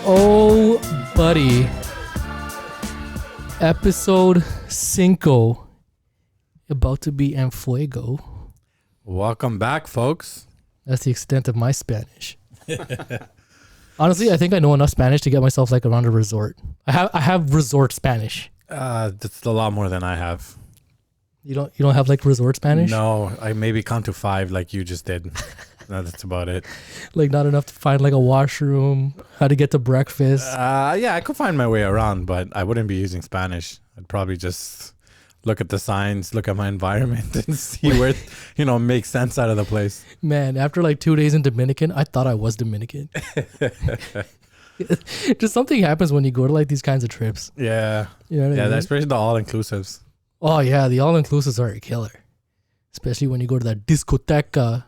Oh, buddy. Episode 5. About to be en fuego. Welcome back, folks. That's the extent of my Spanish. Honestly, I think I know enough Spanish to get myself like around a resort. I have resort Spanish. That's a lot more than I have. You don't have like resort Spanish? No, I maybe count to 5 like you just did. No, that's about it. Like not enough to find like a washroom, how to get to breakfast. Yeah, I could find my way around, but I wouldn't be using Spanish. I'd probably just look at the signs, look at my environment, and see where makes sense out of the place. Man, after like 2 days in Dominican, I thought I was Dominican. Just something happens when you go to like these kinds of trips. Yeah. You know what I mean? Especially the all-inclusives. Oh yeah, the all-inclusives are a killer. Especially when you go to that discoteca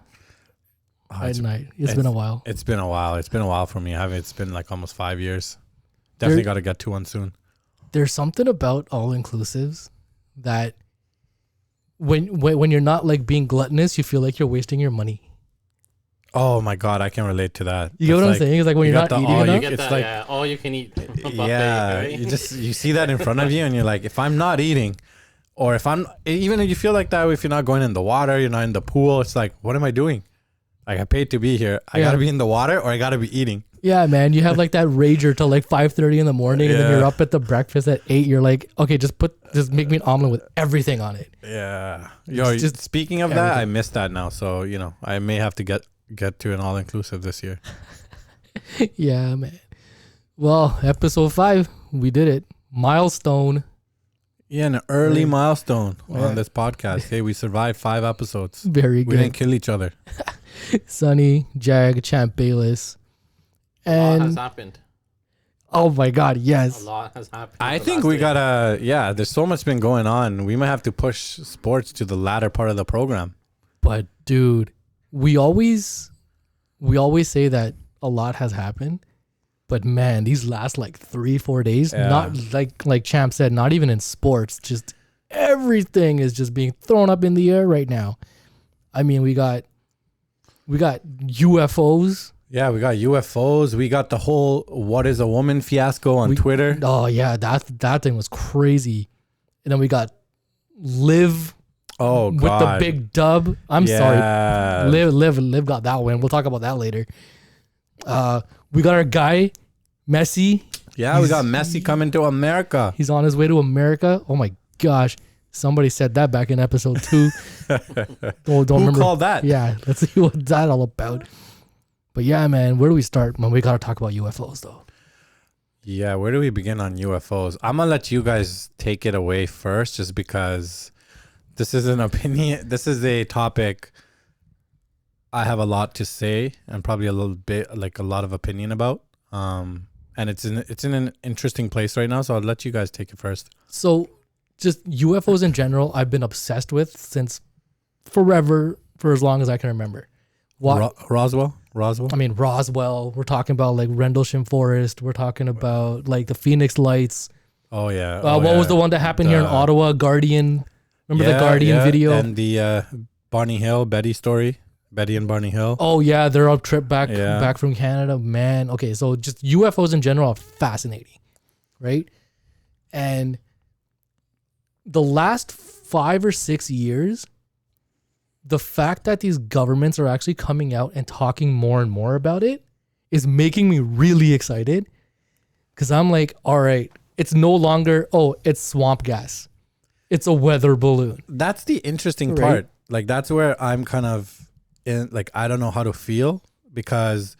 at night. It's been a while. It's been a while. It's been a while for me. It's been like almost 5 years. Definitely got to get to one soon. There's something about all-inclusives that when you're not like being gluttonous, you feel like you're wasting your money. Oh my God, I can relate to that. You get what I'm saying? It's like when you're not eating enough. It's like all you can eat. Buffet, yeah, right? you see that in front of you, and you're like, if I'm not eating, or even if you feel like that, if you're not going in the water, you're not in the pool, it's like, what am I doing? Like, I paid to be here. I gotta be in the water, or I gotta be eating. Yeah, man, you have like that rager till like 5:30 in the morning, and then you're up at the breakfast at 8. You're like, okay, just make me an omelet with everything on it. Yeah. Just speaking of that, I missed that now. So I may have to get to an all-inclusive this year. Yeah, man. Well, episode 5, we did it. Milestone. Yeah, an early milestone on this podcast. Hey, we survived 5 episodes. Very good. We didn't kill each other. Sonny, Jag, Champ Bayless. A lot And has happened. oh my God, yes. A lot has happened. I think we gotta, there's so much been going on. We might have to push sports to the latter part of the program. But dude, we always say that a lot has happened. But man, these last like 3-4 days, not like Champ said, not even in sports, just everything is just being thrown up in the air right now. I mean, we got UFOs. Yeah, we got UFOs. We got the whole "what is a woman" fiasco on Twitter. Oh yeah, that thing was crazy. And then we got LIV. Oh with God, the big dub. I'm sorry, LIV got that win. We'll talk about that later. We got our guy Messi. Yeah, we got Messi coming to America. He's on his way to America. Oh my gosh, somebody said that back in episode 2. don't remember. Who called that? Yeah, let's see what that's all about. But yeah, man, where do we start? Man, we gotta talk about UFOs though. Yeah, where do we begin on UFOs? I'm gonna let you guys take it away first, just because this is an opinion. This is a topic I have a lot to say and probably a little bit like a lot of opinion about. And it's in an interesting place right now, so I'll let you guys take it first. So, just UFOs in general, I've been obsessed with since forever, for as long as I can remember. Roswell. I mean, Roswell. We're talking about like Rendlesham Forest. We're talking about like the Phoenix Lights. Oh yeah. What was the one that happened here in Ottawa? Guardian. Remember the Guardian video? And the Barney Hill, Betty story. Betty and Barney Hill. Oh yeah, they're on trip back from Canada. Man, okay, so just UFOs in general are fascinating, right? And the last 5 or 6 years, the fact that these governments are actually coming out and talking more and more about it is making me really excited. Because I'm like, all right, it's no longer, it's swamp gas. It's a weather balloon. That's the interesting part. Like, that's where I'm kind of I don't know how to feel, because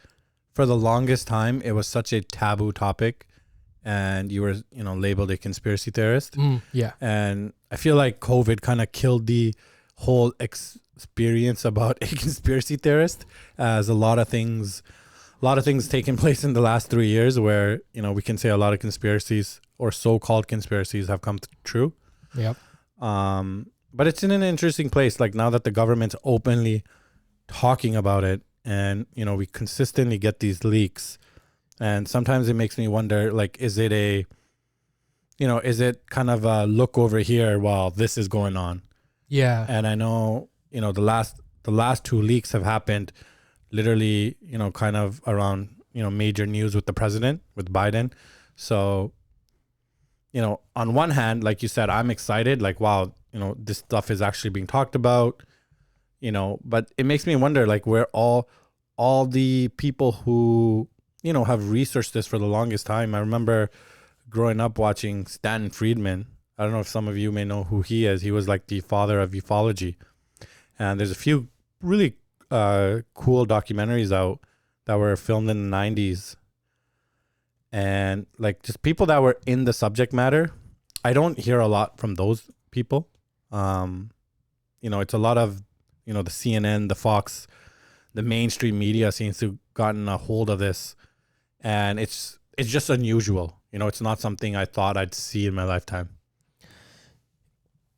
for the longest time, it was such a taboo topic and you were, labeled a conspiracy theorist. Yeah. And I feel like COVID kind of killed the whole experience about a conspiracy theorist, as a lot of things taking place in the last 3 years where, we can say a lot of conspiracies or so-called conspiracies have come true. Yep. But it's in an interesting place. Like, now that the government's openly talking about it, and we consistently get these leaks, and sometimes it makes me wonder, like, is it kind of a look over here while this is going on? Yeah. And I know the last 2 leaks have happened literally kind of around major news with the president, with Biden. So, on one hand, like you said, I'm excited, like, wow, this stuff is actually being talked about, but it makes me wonder, like, where all the people who, have researched this for the longest time. I remember growing up watching Stanton Friedman. I don't know if some of you may know who he is. He was like the father of ufology. And there's a few really cool documentaries out that were filmed in the 90s. And like just people that were in the subject matter. I don't hear a lot from those people. It's a lot of, the CNN, the Fox, the mainstream media seems to have gotten a hold of this. And it's just unusual. It's not something I thought I'd see in my lifetime.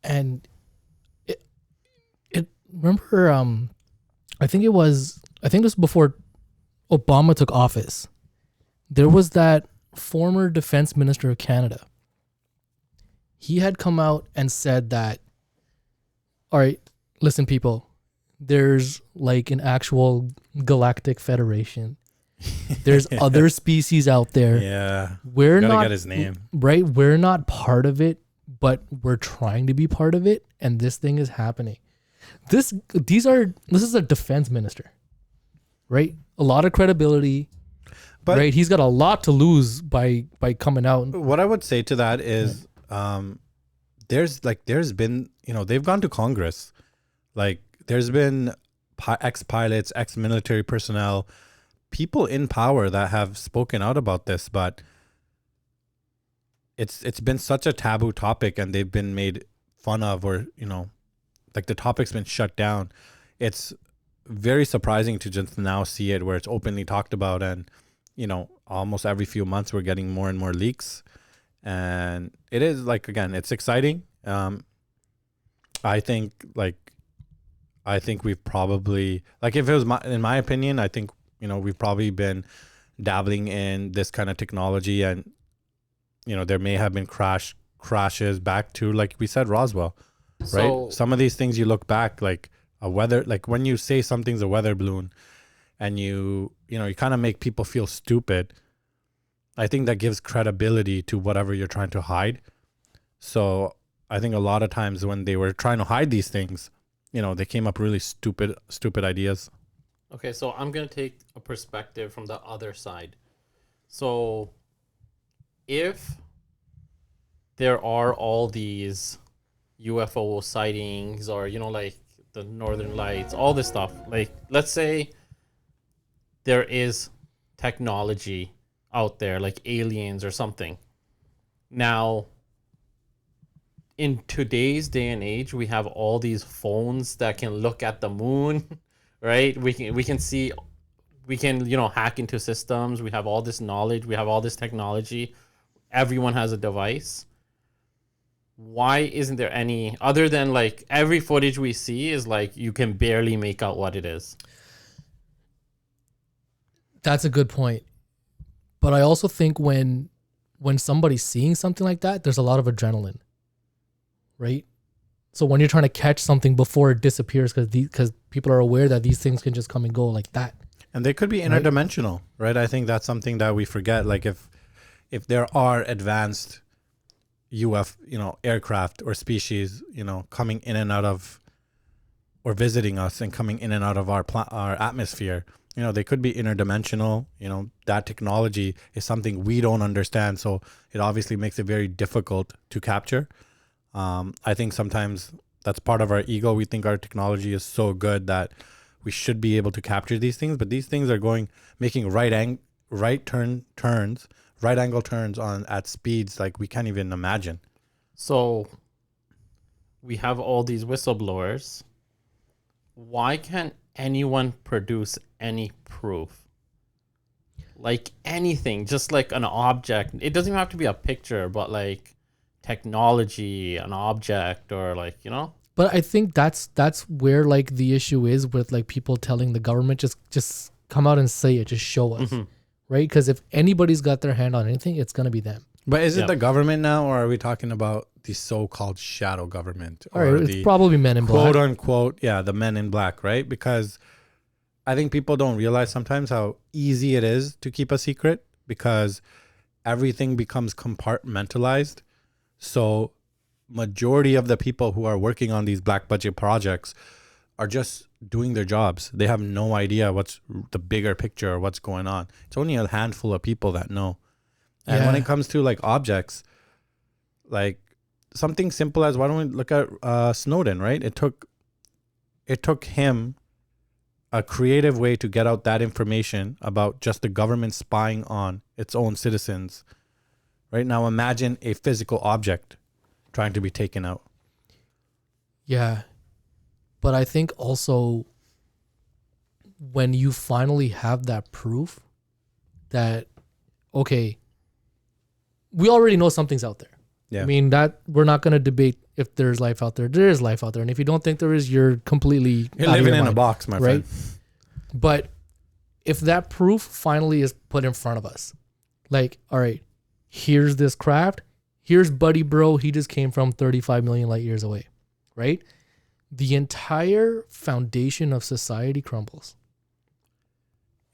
And remember, I think it was before Obama took office. There was that former defense minister of Canada. He had come out and said that, all right, listen, people, there's like an actual galactic federation. There's other species out there. Yeah. We're gotta not get his name. Right. We're not part of it, but we're trying to be part of it. And this thing is happening. This is a defense minister, right? A lot of credibility, but right. He's got a lot to lose by coming out. What I would say to that is, there's been, they've gone to Congress. Like there's been ex-pilots, ex-military personnel, people in power that have spoken out about this, but it's been such a taboo topic and they've been made fun of, or, like the topic's been shut down. It's very surprising to just now see it where it's openly talked about, and, almost every few months we're getting more and more leaks. And it is like, again, it's exciting. I think we've probably, like, if it was in my opinion, I think, we've probably been dabbling in this kind of technology, and, there may have been crashes back to, like we said, Roswell, right? So, some of these things you look back, like a weather, like when you say something's a weather balloon and you kind of make people feel stupid, I think that gives credibility to whatever you're trying to hide. So I think a lot of times when they were trying to hide these things, they came up really stupid ideas. Okay, so I'm going to take a perspective from the other side. So if there are all these UFO sightings, or, like the Northern Lights, all this stuff, like let's say there is technology out there, like aliens or something. Now, in today's day and age, we have all these phones that can look at the moon, right? We can see, we can, hack into systems. We have all this knowledge. We have all this technology. Everyone has a device. Why isn't there any, other than like every footage we see is like you can barely make out what it is? That's a good point. But I also think when somebody's seeing something like that, there's a lot of adrenaline, right? So when you're trying to catch something before it disappears, because people are aware that these things can just come and go like that. And they could be interdimensional, right? I think that's something that we forget. Like if there are advanced aircraft or species, coming in and out of, or visiting us and coming in and out of our atmosphere, they could be interdimensional. That technology is something we don't understand. So it obviously makes it very difficult to capture. I think sometimes that's part of our ego. We think our technology is so good that we should be able to capture these things, but these things are making right angle turns at speeds like we can't even imagine. So we have all these whistleblowers. Why can't anyone produce any proof? Like anything, just like an object. It doesn't even have to be a picture, but like technology, an object, or like, But I think that's where like the issue is with like people telling the government, just come out and say it, just show us. Mm-hmm. Right? Because if anybody's got their hand on anything, it's going to be them. But is it the government now, or are we talking about the so-called shadow government? Or it's probably men in black. Quote unquote, the men in black, right? Because I think people don't realize sometimes how easy it is to keep a secret because everything becomes compartmentalized. So majority of the people who are working on these black budget projects are just doing their jobs. They have no idea what's the bigger picture or what's going on. It's only a handful of people that know. And when it comes to like objects, like something simple as, why don't we look at Snowden, right? It took him a creative way to get out that information about just the government spying on its own citizens. Right now, imagine a physical object trying to be taken out. Yeah. But I think also when you finally have that proof that, okay, we already know something's out there. Yeah. I mean, that we're not going to debate if there's life out there. There is life out there. And if you don't think there is, you're completely You're living in a box, my friend. But if that proof finally is put in front of us, like, all right, here's this craft. Here's Buddy Bro. He just came from 35 million light years away, right? The entire foundation of society crumbles.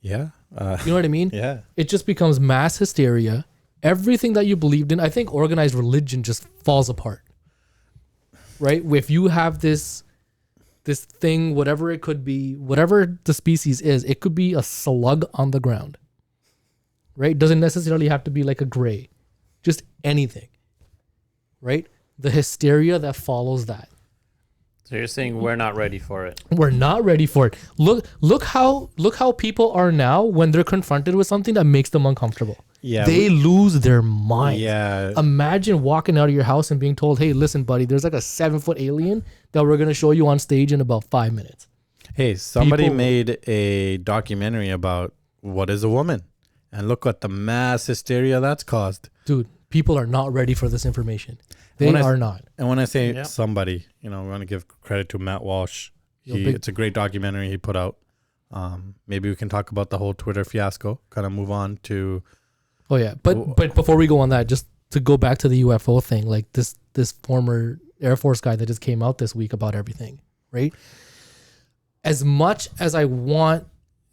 Yeah. You know what I mean? Yeah. It just becomes mass hysteria. Everything that you believed in, I think organized religion just falls apart. Right? If you have this thing, whatever it could be, whatever the species is, it could be a slug on the ground. Right? Doesn't necessarily have to be like a gray. Just anything. Right? The hysteria that follows that. So you're saying we're not ready for it. We're not ready for it. Look how people are now when they're confronted with something that makes them uncomfortable. Yeah. They lose their mind. Yeah. Imagine walking out of your house and being told, hey, listen, buddy, there's like a 7-foot alien that we're going to show you on stage in about 5 minutes. Hey, somebody made a documentary about what is a woman. And look what the mass hysteria that's caused. Dude, people are not ready for this information. They are not. And when I say somebody, we want to give credit to Matt Walsh. It's a great documentary he put out. Maybe we can talk about the whole Twitter fiasco, kind of move on to... Oh, yeah. But before we go on that, just to go back to the UFO thing, like this former Air Force guy that just came out this week about everything, right? As much as I want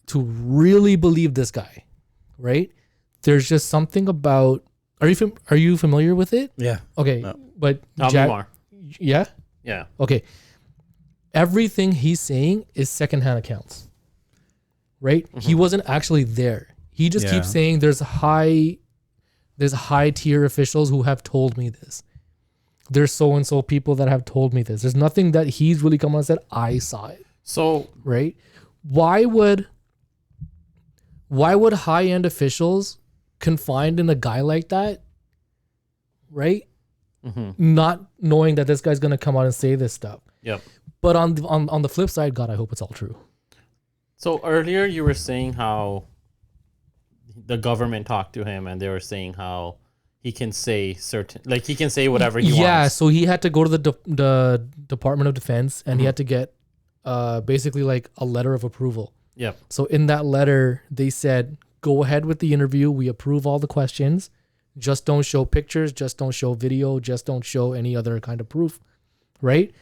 to really believe this guy, right? There's just something about... Are you familiar with it? Yeah. Okay. No. But Tell me more. Yeah? Yeah. Okay. Everything he's saying is secondhand accounts. Right? Mm-hmm. He wasn't actually there. He just keeps saying there's high tier officials who have told me this. There's so and so people that have told me this. There's nothing that he's really come on and said, I saw it. So, right? Why would high end officials confined in a guy like that, right? Mm-hmm. Not knowing that this guy's gonna come out and say this stuff. Yep. But on the flip side, God, I hope it's all true. So earlier you were saying how the government talked to him and they were saying how he can say he can say whatever he wants. Yeah, so he had to go to the Department of Defense and he had to get basically like a letter of approval. Yep. So in that letter, they said, go ahead with the interview. We approve all the questions. Just don't show pictures. Just don't show video. Just don't show any other kind of proof. Right?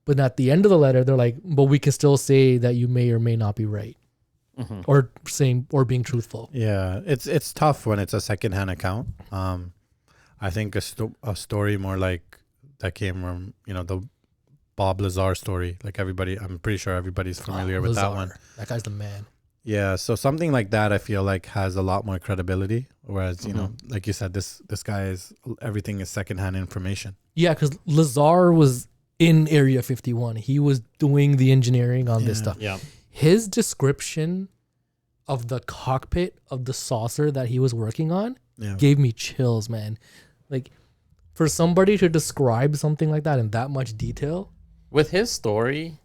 But at the end of the letter, they're like, but we can still say that you may or may not be right. Mm-hmm. Or being truthful. Yeah. It's tough when it's a secondhand account. I think a story more like that came from, the Bob Lazar story. Like I'm pretty sure everybody's familiar with that one. That guy's the man. Yeah, so something like that I feel like has a lot more credibility. Whereas, like you said, this guy everything is secondhand information. Yeah, because Lazar was in Area 51. He was doing the engineering on this stuff. Yeah. His description of the cockpit of the saucer that he was working on gave me chills, man. Like, for somebody to describe something like that in that much detail. With his story,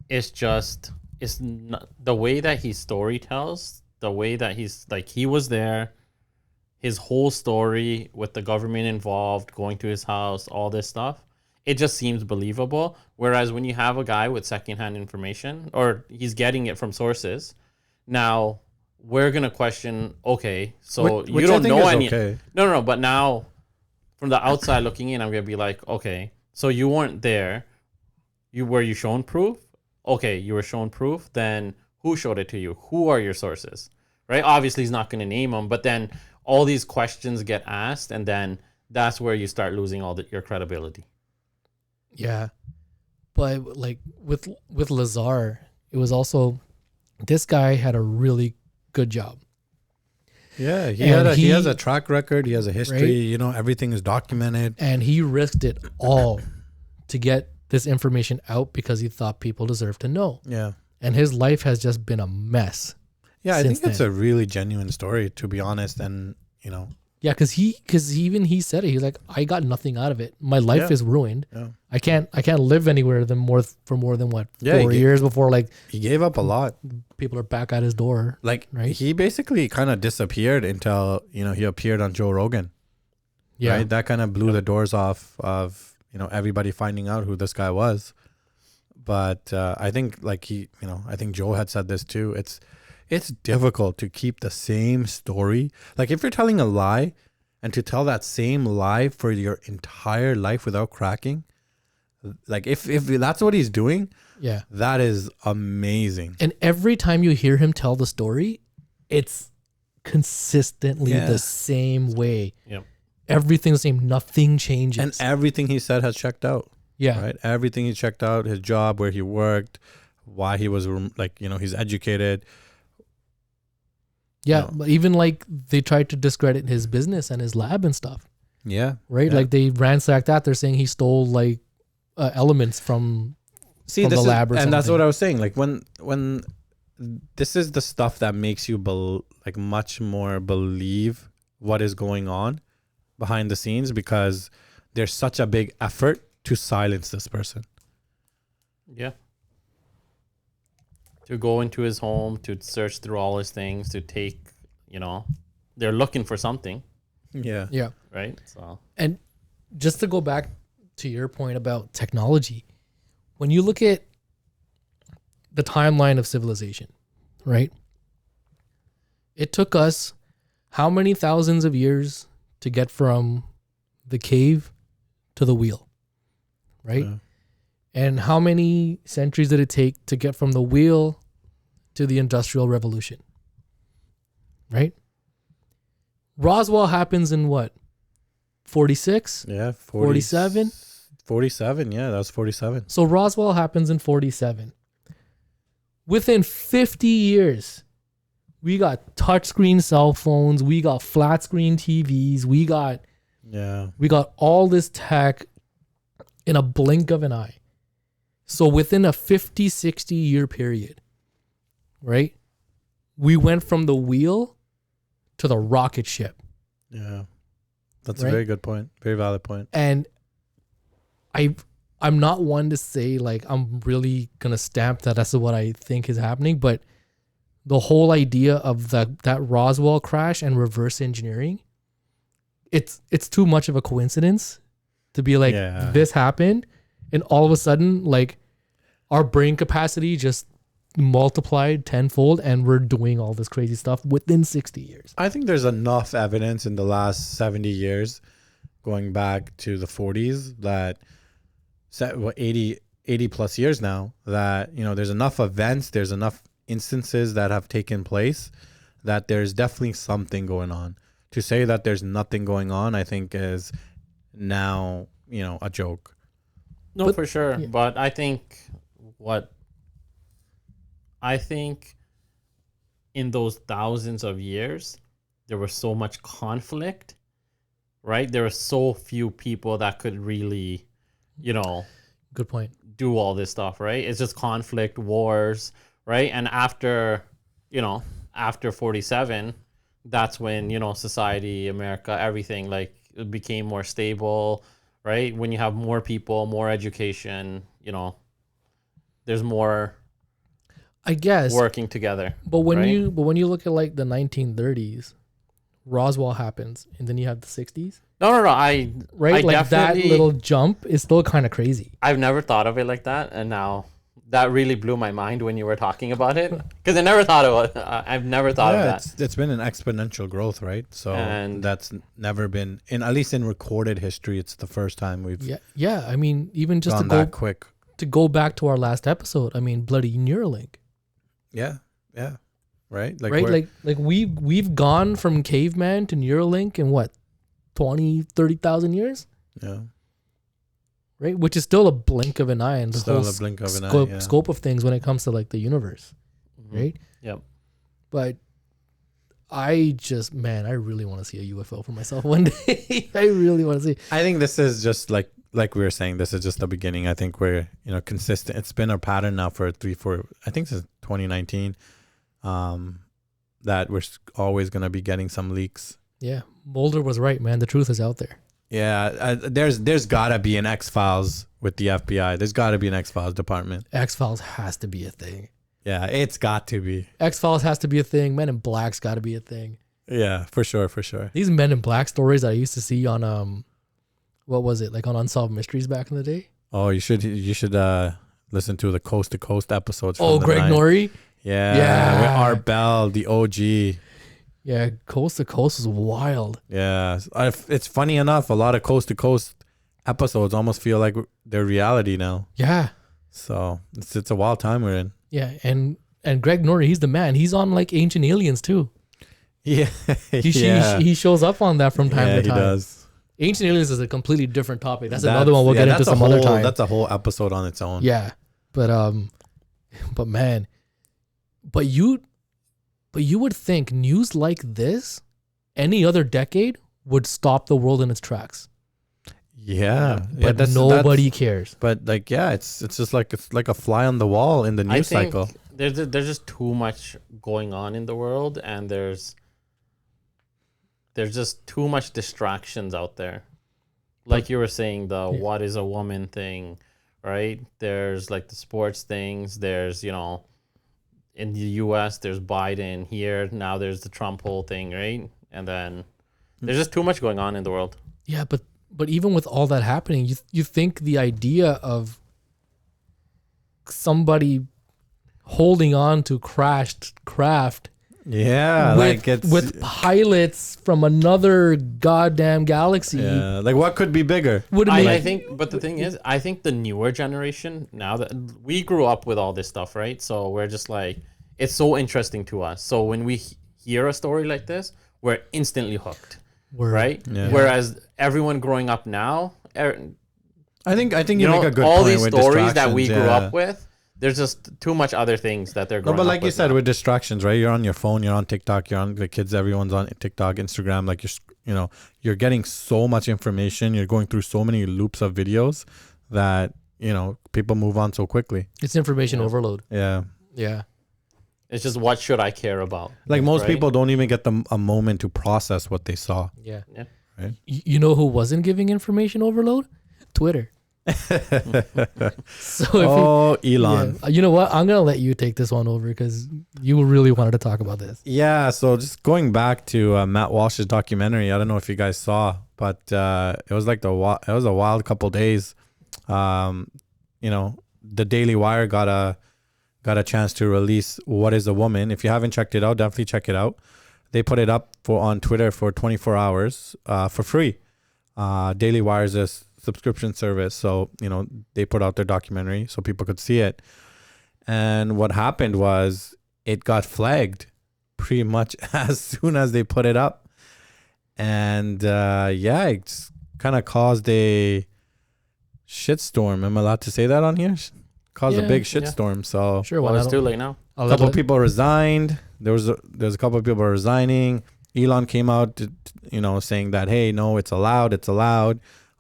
it's not the way that he story tells, the way that he's like, he was there, his whole story with the government involved, going to his house, all this stuff, it just seems believable. Whereas when you have a guy with secondhand information, or he's getting it from sources, now we're going to question, okay, so you don't know any. Okay. No, but now from the outside looking in, I'm going to be like, okay, so you weren't there. Were you shown proof? Okay, you were shown proof. Then Who showed it to you? Who are your sources? Right? Obviously, he's not going to name them, but then all these questions get asked, and then that's where you start losing your credibility. Yeah. But like with Lazar, it was also, this guy had a really good job. Yeah, he has a track record. He has a history. Right? You know, everything is documented. And he risked it all to get this information out because he thought people deserved to know. Yeah. And his life has just been a mess. Yeah, I think it's a really genuine story, to be honest. And, you know. Yeah, because he said it. He's like, I got nothing out of it. My life is ruined. Yeah. I can't live anywhere for more than what, 4 years before, like, he gave up a lot. People are back at his door. Like, right? He basically kind of disappeared until, you know, he appeared on Joe Rogan. Yeah. Right? That kind of blew the doors off of, you know, everybody finding out who this guy was. But I think, like, I think Joe had said this too. It's difficult to keep the same story. Like, if you're telling a lie and to tell that same lie for your entire life without cracking, like, if that's what he's doing, yeah, that is amazing. And every time you hear him tell the story, it's consistently the same way. Yep. Everything's the same. Nothing changes. And everything he said has checked out. Yeah. Right? Everything he checked out, his job, where he worked, why he was, like, you know, he's educated. Yeah, but even like they tried to discredit his business and his lab and stuff. Yeah. Right? Yeah. Like they ransacked that. They're saying he stole like elements from the lab or something. And that's what I was saying. Like when this is the stuff that makes you much more believe what is going on behind the scenes, because there's such a big effort to silence this person. Yeah. To go into his home, to search through all his things, to take, you know, they're looking for something. Yeah. Yeah. Right? So, and just to go back to your point about technology, when you look at the timeline of civilization, right? It took us how many thousands of years to get from the cave to the wheel, right? Yeah. And how many centuries did it take to get from the wheel to the Industrial Revolution? Right? Roswell happens in what? 46? Yeah. 47? 47, yeah, that was 47. So Roswell happens in 47. Within 50 years, we got touchscreen cell phones, we got flat screen TVs, we got all this tech in a blink of an eye. So within a 50, 60 year period, right? We went from the wheel to the rocket ship. Yeah. That's a very good point. Very valid point. And I'm not one to say like I'm really gonna stamp that that's what I think is happening, but the whole idea of that Roswell crash and reverse engineering, it's too much of a coincidence to be like this happened and all of a sudden like our brain capacity just multiplied tenfold and we're doing all this crazy stuff within 60 years. I think there's enough evidence in the last 70 years going back to the 40s that 80 plus years now that, you know, there's enough events, there's enough instances that have taken place that there's definitely something going on. To say that there's nothing going on, I think is now, you know, a joke. No, but, for sure. Yeah. But I think in those thousands of years, there was so much conflict, right? There were so few people that could really, you know, good point, do all this stuff, right? It's just conflict, wars, right? And after 47, that's when, you know, society, America, everything, like, it became more stable, right? When you have more people, more education, you know, there's more, I guess, working together. But when you look at like the 1930s, Roswell happens, and then you have the 60s. No. Like that little jump is still kind of crazy. I've never thought of it like that, and now that really blew my mind when you were talking about it, because I never thought of it. I've never thought of that. It's been an exponential growth, right? So and that's never been at least in recorded history. It's the first time we've yeah. I mean, even just to go back to our last episode. I mean, bloody Neuralink. Yeah. Yeah. Right. Right. Like we've gone from caveman to Neuralink in what, 20, 30,000 years. Yeah. Right. Which is still a blink of an eye and the Still whole a blink of an eye. Yeah. scope of things when it comes to like the universe. Right. Yep. But I really want to see a UFO for myself one day. I really want to see. I think this is just like we were saying, this is just the beginning. I think we're, consistent. It's been a pattern now for 3-4, I think since 2019, that we're always going to be getting some leaks. Yeah. Mulder was right, man. The truth is out there. Yeah. There's gotta be an X-Files with the FBI. There's gotta be an X-Files department. X-Files has to be a thing. Yeah, it's got to be. X-Files has to be a thing. Men in Black's got to be a thing. Yeah, for sure. These Men in Black stories that I used to see on what was it, like on Unsolved Mysteries back in the day? Oh, you should listen to the Coast to Coast episodes. Oh, Greg Norrie. Yeah, with Art Bell, the OG. Yeah, Coast to Coast is wild. Yeah, it's funny enough. A lot of Coast to Coast episodes almost feel like they're reality now. Yeah. So it's a wild time we're in. Yeah, and Greg Norrie, he's the man. He's on like Ancient Aliens too. Yeah, he shows up on that from time to time. He does. Ancient Aliens is a completely different topic. That's another one we'll get into some other time. That's a whole episode on its own. Yeah, but man, but you would think news like this, any other decade would stop the world in its tracks. Yeah, but nobody cares. But like, yeah, it's just like a fly on the wall in the news cycle. There's just too much going on in the world, and there's just too much distractions out there. Like you were saying, what is a woman thing, right? There's like the sports things. There's in the U.S. there's Biden. Here now there's the Trump whole thing, right? And then there's just too much going on in the world. Yeah, but even with all that happening, you think the idea of somebody holding on to crashed craft, with pilots from another goddamn galaxy, like what could be bigger? I think, but the thing is, I think the newer generation, now that we grew up with all this stuff, right? So we're just like, it's so interesting to us. So when we hear a story like this, we're instantly hooked. Right? Yeah. Whereas everyone growing up now, I think you make a good all point these with stories that we grew up with, there's just too much other things that they're growing up with. But like you said, with distractions, right? You're on your phone, you're on TikTok, you're on the kids, everyone's on TikTok, Instagram. Like you're getting so much information, you're going through so many loops of videos that people move on so quickly. It's information overload. Yeah. It's just, what should I care about? Like most people don't even get a moment to process what they saw. Yeah. Right? You know who wasn't giving information overload? Twitter. So Elon. Yeah, you know what? I'm going to let you take this one over because you really wanted to talk about this. Yeah. So just going back to Matt Walsh's documentary, I don't know if you guys saw, but it was like it was a wild couple days. The Daily Wire got a chance to release What is a Woman. If you haven't checked it out, definitely check it out. They put it up on Twitter for 24 hours for free. Daily Wire is a subscription service, so they put out their documentary so people could see it. And what happened was it got flagged pretty much as soon as they put it up, and it kind of caused a shitstorm. Am I allowed to say that on here? Caused a big shitstorm. So sure, well, it's too late now. A couple of people resigned. There's a couple of people resigning. Elon came out to, saying that, hey, no, it's allowed.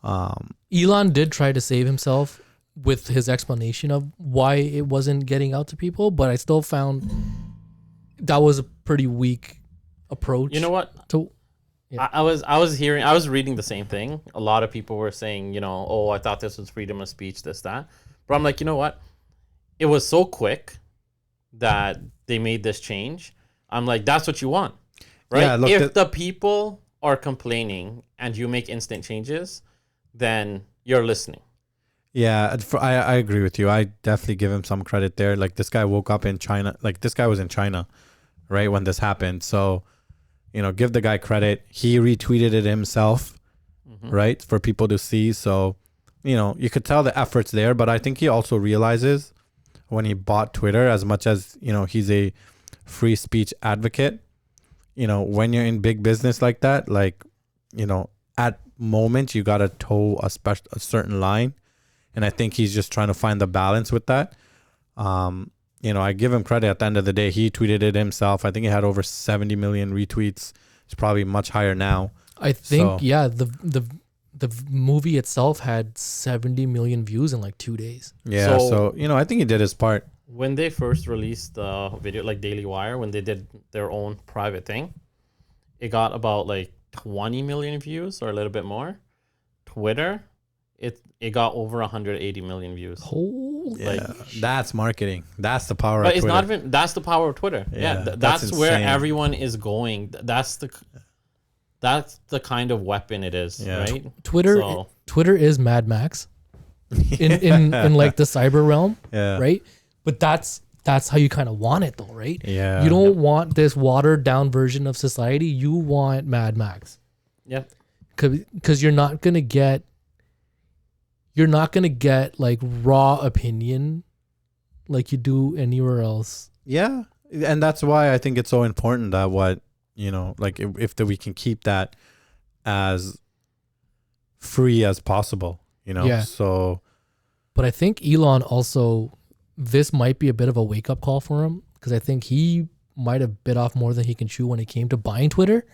Elon did try to save himself with his explanation of why it wasn't getting out to people, but I still found that was a pretty weak approach. You know what? I was reading the same thing. A lot of people were saying, I thought this was freedom of speech, this, that. But I'm like, you know what? It was so quick that they made this change. I'm like, that's what you want, right? Yeah, if the people are complaining and you make instant changes, then you're listening. Yeah, I agree with you. I definitely give him some credit there. Like, this guy woke up in China. Like, this guy was in China, right, when this happened. So, give the guy credit. He retweeted it himself, right, for people to see. So, you could tell the effort's there. But I think he also realizes when he bought Twitter, as much as, he's a free speech advocate. You know, when you're in big business like that, like, you know, at moments you gotta toe a certain line, and I think he's just trying to find the balance with that. You know, I give him credit. At the end of the day, he tweeted it himself. I think he had over 70 million retweets. It's probably much higher now. I think the movie itself had 70 million views in like 2 days. Yeah, so you know, I think he did his part. When they first released the video, like Daily Wire, when they did their own private thing, it got about like 20 million views or a little bit more. Twitter, it got over 180 million views. Holy, like, that's marketing. That's the power. But of it's Twitter. not even. That's the power of Twitter. Yeah, that's where everyone is going. That's the kind of weapon it is, right? Twitter is Mad Max in like the cyber realm, right? But that's how you kind of want it, though, right? Yeah. You don't want this watered down version of society. You want Mad Max. Yeah. Because you're not gonna get like raw opinion like you do anywhere else. Yeah, and that's why I think it's so important that like if we can keep that as free as possible, you know. Yeah. So, but I think Elon also, this might be a bit of a wake up call for him, because I think he might have bit off more than he can chew when it came to buying Twitter.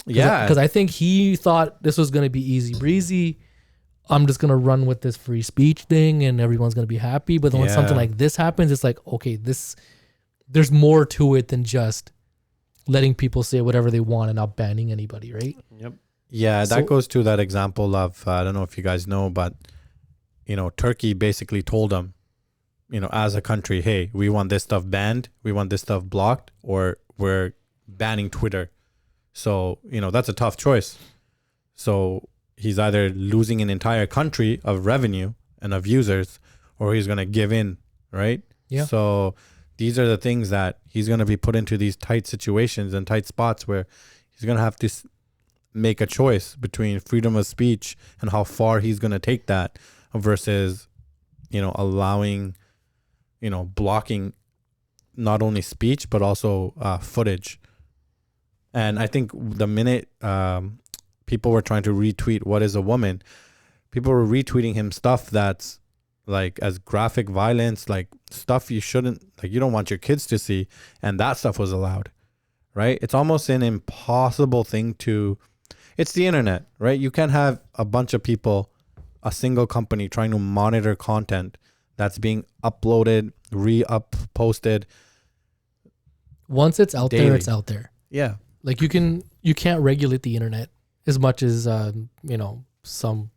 Because I think he thought this was going to be easy breezy. I'm just going to run with this free speech thing and everyone's going to be happy. But then when something like this happens, it's like, okay, there's more to it than just letting people say whatever they want and not banning anybody, right? Yep. Yeah, that goes to that example of, I don't know if you guys know, but, you know, Turkey basically told them, you know, as a country, hey, we want this stuff banned, we want this stuff blocked, or we're banning Twitter. So, you know, that's a tough choice. So he's either losing an entire country of revenue and of users, or he's going to give in, right? Yeah. So these are the things that he's going to be put into these tight situations and tight spots where he's going to have to make a choice between freedom of speech and how far he's going to take that versus, you know, allowing, you know, blocking not only speech, but also footage. And I think the minute people were trying to retweet what is a woman, people were retweeting him stuff that's like as graphic violence, like stuff you shouldn't, like you don't want your kids to see, and that stuff was allowed, right? It's almost an impossible thing it's the internet, right? You can't have a bunch of people, a single company trying to monitor content that's being uploaded, posted. Once it's out there, it's out there. Yeah. Like you can't regulate the internet as much as you know, some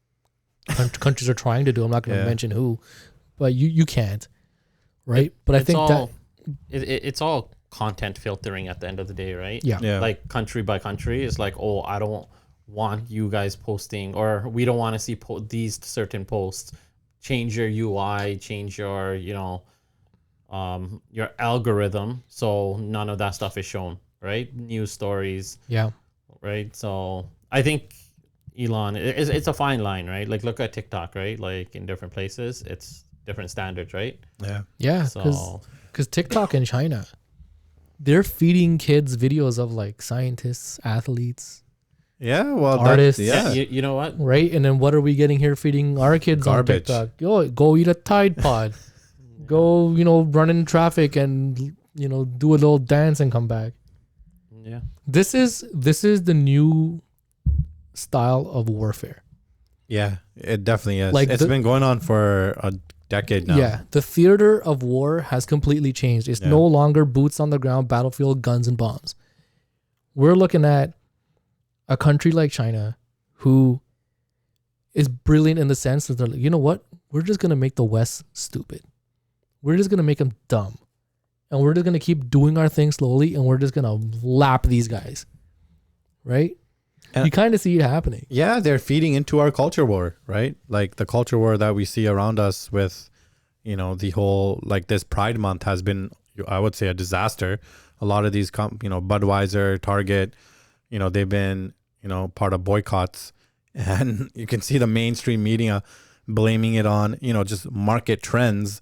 countries are trying to do. I'm not going to mention who, but you can't, right? But I think it's all content filtering at the end of the day, right? Yeah. Like country by country, it's like, oh, I don't want you guys posting, or we don't want to see these certain posts. Change your UI, change your your algorithm, so none of that stuff is shown. Right? News stories. Yeah. Right. So I think Elon, it's a fine line, right? Like look at TikTok, right? Like in different places, it's different standards, right? Yeah. Yeah. Because TikTok in China, they're feeding kids videos of like scientists, athletes. Yeah. Well, artists. You know what? Right. And then what are we getting here feeding our kids Garbage. on TikTok? Go eat a Tide Pod. Go, run in traffic and, do a little dance and come back. Yeah. This is the new style of warfare. Yeah, it definitely is. Like it's been going on for a decade now. Yeah, the theater of war has completely changed. It's no longer boots on the ground, battlefield, guns and bombs. We're looking at a country like China who is brilliant in the sense that they're like, you know what? We're just going to make the West stupid. We're just going to make them dumb. And we're just going to keep doing our thing slowly, and we're just going to lap these guys. Right? And you kind of see it happening. Yeah, they're feeding into our culture war, right? Like the culture war that we see around us with, the whole, like this Pride Month has been, I would say, a disaster. A lot of these, Budweiser, Target, they've been, part of boycotts. And you can see the mainstream media blaming it on, just market trends.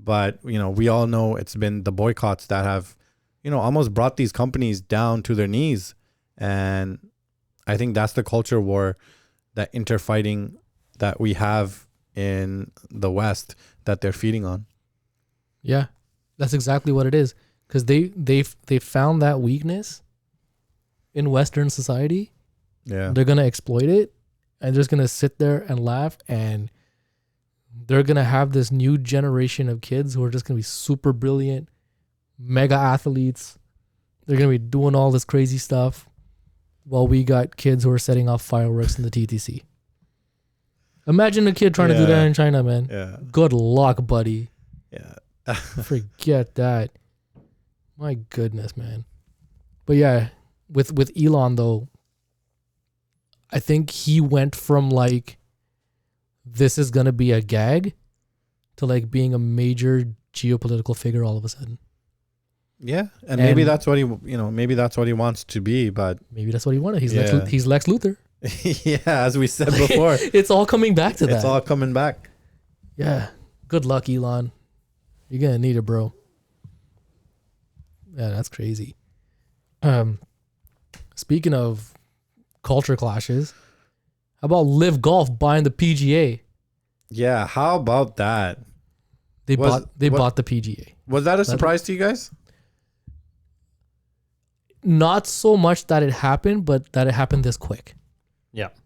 But, we all know it's been the boycotts that have, almost brought these companies down to their knees. And I think that's the culture war, that interfighting that we have in the West that they're feeding on. Yeah, that's exactly what it is. Because they found that weakness in Western society. Yeah. They're going to exploit it, and they're just going to sit there and laugh, and they're going to have this new generation of kids who are just going to be super brilliant, mega athletes. They're going to be doing all this crazy stuff while we got kids who are setting off fireworks in the TTC. Imagine a kid trying to do that in China, man. Yeah. Good luck, buddy. Yeah. Forget that. My goodness, man. But yeah, with Elon though, I think he went from like, this is gonna be a gag, to like being a major geopolitical figure all of a sudden. Yeah, and maybe that's what maybe that's what he wants to be, but maybe that's what he wanted. He's Lex Luthor. Yeah, as we said before, it's all coming back to that. It's all coming back. Yeah. Good luck, Elon. You're gonna need it, bro. Yeah, that's crazy. Speaking of culture clashes, how about LIV Golf buying the PGA? Yeah, how about that? They bought the PGA. Was that a surprise to you guys? Not so much that it happened, but that it happened this quick. Yep.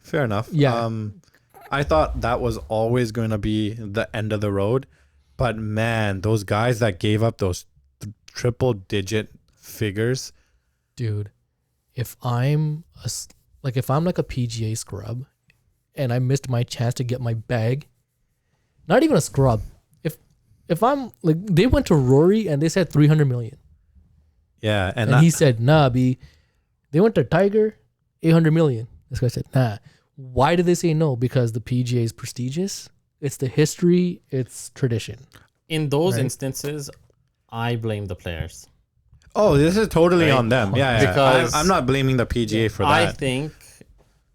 Fair enough. Yeah. I thought that was always going to be the end of the road, but man, those guys that gave up those triple digit figures, dude. If I'm like a PGA scrub, and I missed my chance to get my bag, not even a scrub. If I'm like, they went to Rory and they said 300 million. Yeah, and he said, nah, B. They went to Tiger, 800 million. This guy said, nah. Why did they say no? Because the PGA is prestigious. It's the history. It's tradition. In those instances, I blame the players. Oh, this is totally on them. Yeah, because I'm not blaming the PGA for that. I think,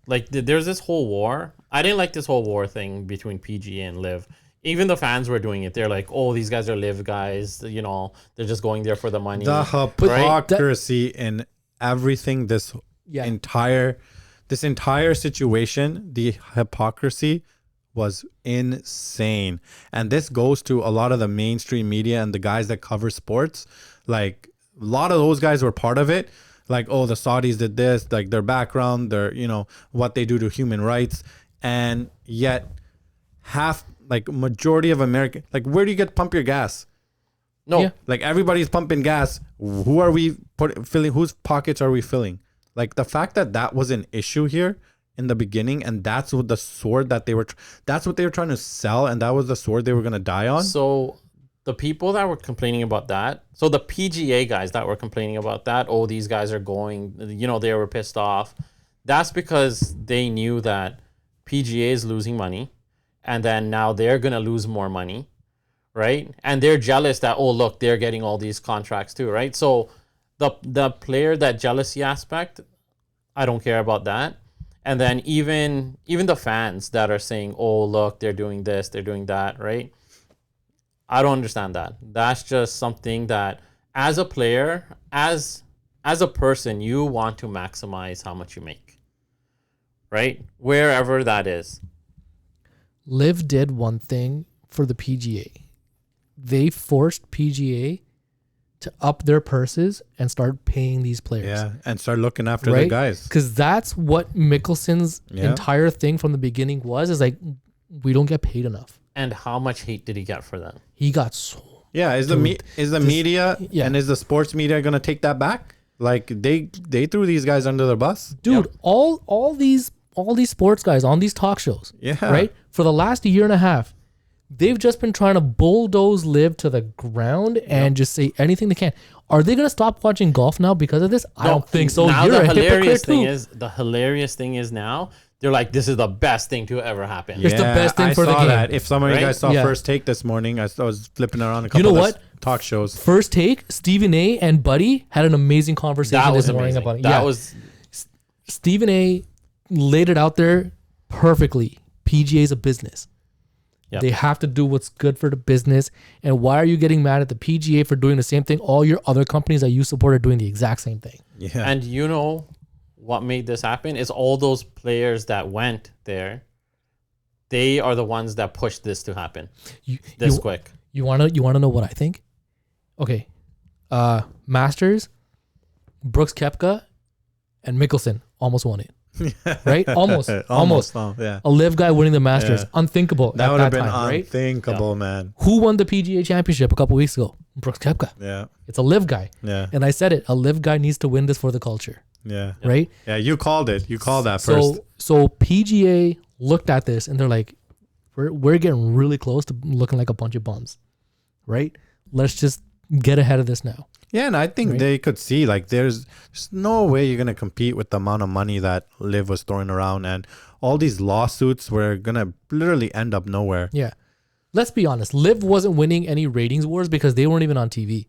like, there's this whole war. I didn't like this whole war thing between PGA and LIV. Even the fans were doing it. They're like, oh, these guys are LIV guys. They're just going there for the money. The hypocrisy in everything, this entire situation, the hypocrisy was insane. And this goes to a lot of the mainstream media and the guys that cover sports. Like, a lot of those guys were part of it. Like, oh, the Saudis did this, like their background, their, what they do to human rights. And yet majority of American, like, where do you get to pump your gas? No, like everybody's pumping gas. Who are we filling? Whose pockets are we filling? Like, the fact that was an issue here in the beginning, and that's what the sword that that's what they were trying to sell, and that was the sword they were going to die on. So the people that were complaining about that, so the PGA guys that were complaining about that, oh, these guys are going, they were pissed off. That's because they knew that PGA is losing money, and then now they're going to lose more money, right? And they're jealous that, oh, look, they're getting all these contracts too, right? So the player, that jealousy aspect, I don't care about that. And then even the fans that are saying, oh, look, they're doing this, they're doing that, right? I don't understand that. That's just something that, as a player, as a person, you want to maximize how much you make, right? Wherever that is. LIV did one thing for the PGA. They forced PGA to up their purses and start paying these players. Yeah, and start looking after the guys. Because that's what Mickelson's entire thing from the beginning was, is like, we don't get paid enough. And how much hate did he get for that? He got so... Yeah, is the media and is the sports media going to take that back? Like, they threw these guys under the bus? Dude, all these sports guys on these talk shows, right? For the last year and a half, they've just been trying to bulldoze LIV to the ground and just say anything they can. Are they going to stop watching golf now because of this? I don't think so. Now the hilarious thing is now they're like, this is the best thing to ever happen. It's the best thing for the game. That. If some of you guys saw First Take this morning, I was flipping around a couple of talk shows. First Take, Stephen A. and Buddy had an amazing conversation this morning about it. That was... Stephen A. laid it out there perfectly. PGA is a business. Yep. They have to do what's good for the business. And why are you getting mad at the PGA for doing the same thing? All your other companies that you support are doing the exact same thing. Yeah. And you know what made this happen is all those players that went there. They are the ones that pushed this to happen quick. You wanna know what I think? Okay, Masters, Brooks Koepka, and Mickelson almost won it. Right? Almost. Oh, yeah. A live guy winning the Masters. Yeah. Unthinkable. That at would that have been time, right? unthinkable, man. Who won the PGA Championship a couple weeks ago? Brooks Koepka. Yeah. It's a live guy. Yeah. And I said it. A live guy needs to win this for the culture. Yeah. Right? Yeah, you called it. You called that first. So PGA looked at this and they're like, we're getting really close to looking like a bunch of bums. Right? Let's just get ahead of this now. Yeah, and I think they could see like there's no way you're gonna compete with the amount of money that LIV was throwing around, and all these lawsuits were gonna literally end up nowhere. Yeah, let's be honest. LIV wasn't winning any ratings wars because they weren't even on TV.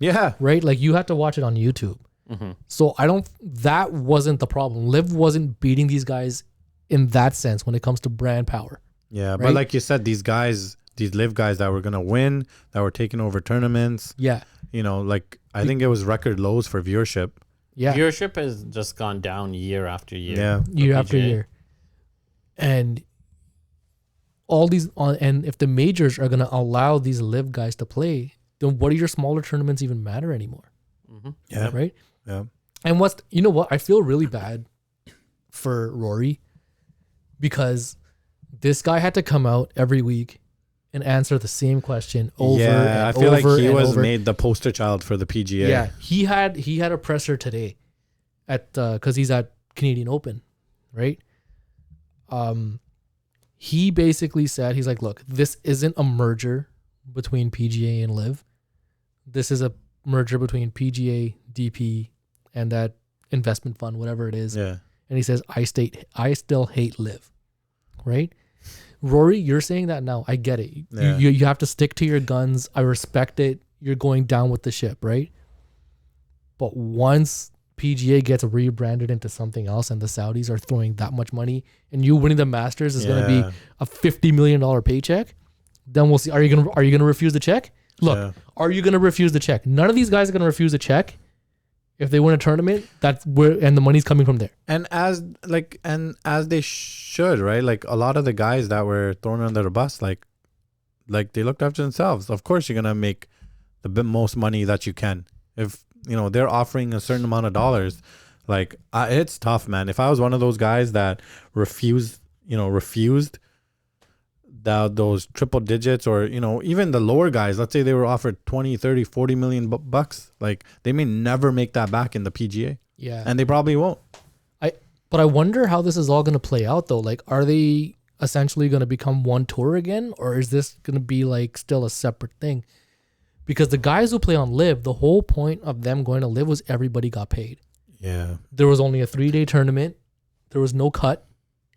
Yeah, right. Like you had to watch it on YouTube. Mm-hmm. So that wasn't the problem. LIV wasn't beating these guys in that sense when it comes to brand power. Yeah, right? But like you said, these LIV guys that were gonna win, that were taking over tournaments. Yeah. You know, like I think it was record lows for viewership. Yeah. Viewership has just gone down year after year. Yeah. Year after year. And all these and if the majors are gonna allow these LIV guys to play, then what do your smaller tournaments even matter anymore? Mm-hmm. Yeah. Right? Yeah. And you know what? I feel really bad for Rory because this guy had to come out every week and answer the same question over and over. I feel like he was made the poster child for the PGA. Yeah, he had a presser today at because he's at Canadian Open, right? He basically said, he's like, look, this isn't a merger between PGA and LIV. This is a merger between PGA, DP, and that investment fund, whatever it is. Yeah. And he says, I still hate LIV, right? Rory, you're saying that now. I get it. Yeah. You have to stick to your guns. I respect it. You're going down with the ship, right? But once PGA gets rebranded into something else and the Saudis are throwing that much money and you winning the Masters is going to be a $50 million paycheck, then we'll see. Are you gonna refuse the check? Look, are you going to refuse the check? None of these guys are going to refuse the check. If they win a tournament, that's where, and the money's coming from there. And as they should, right? Like a lot of the guys that were thrown under the bus, like they looked after themselves. Of course, you're gonna make the most money that you can. If they're offering a certain amount of dollars, like it's tough, man. If I was one of those guys that refused those triple digits, or even the lower guys, let's say they were offered 20, 30, 40 million bucks, like they may never make that back in the PGA. Yeah. And they probably won't. But I wonder how this is all going to play out though. Like, are they essentially going to become one tour again, or is this going to be like still a separate thing? Because the guys who play on LIV, the whole point of them going to LIV was everybody got paid. Yeah. There was only a 3-day tournament. There was no cut.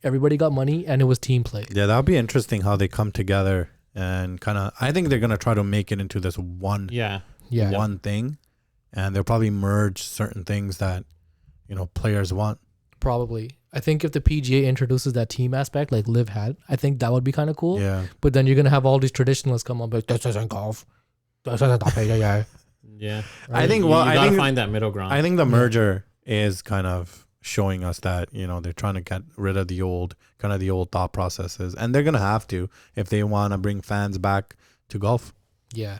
Everybody got money, and it was team play. Yeah, that'll be interesting how they come together and kind of. I think they're gonna try to make it into this one thing, and they'll probably merge certain things that players want. Probably. I think if the PGA introduces that team aspect like LIV had, I think that would be kind of cool. Yeah. But then you're gonna have all these traditionalists come up like, this isn't golf. This isn't PGA. Yeah. Right? I think. You gotta find that middle ground. I think the merger is kind of showing us that they're trying to get rid of the old thought processes, and they're gonna have to if they want to bring fans back to golf. Yeah.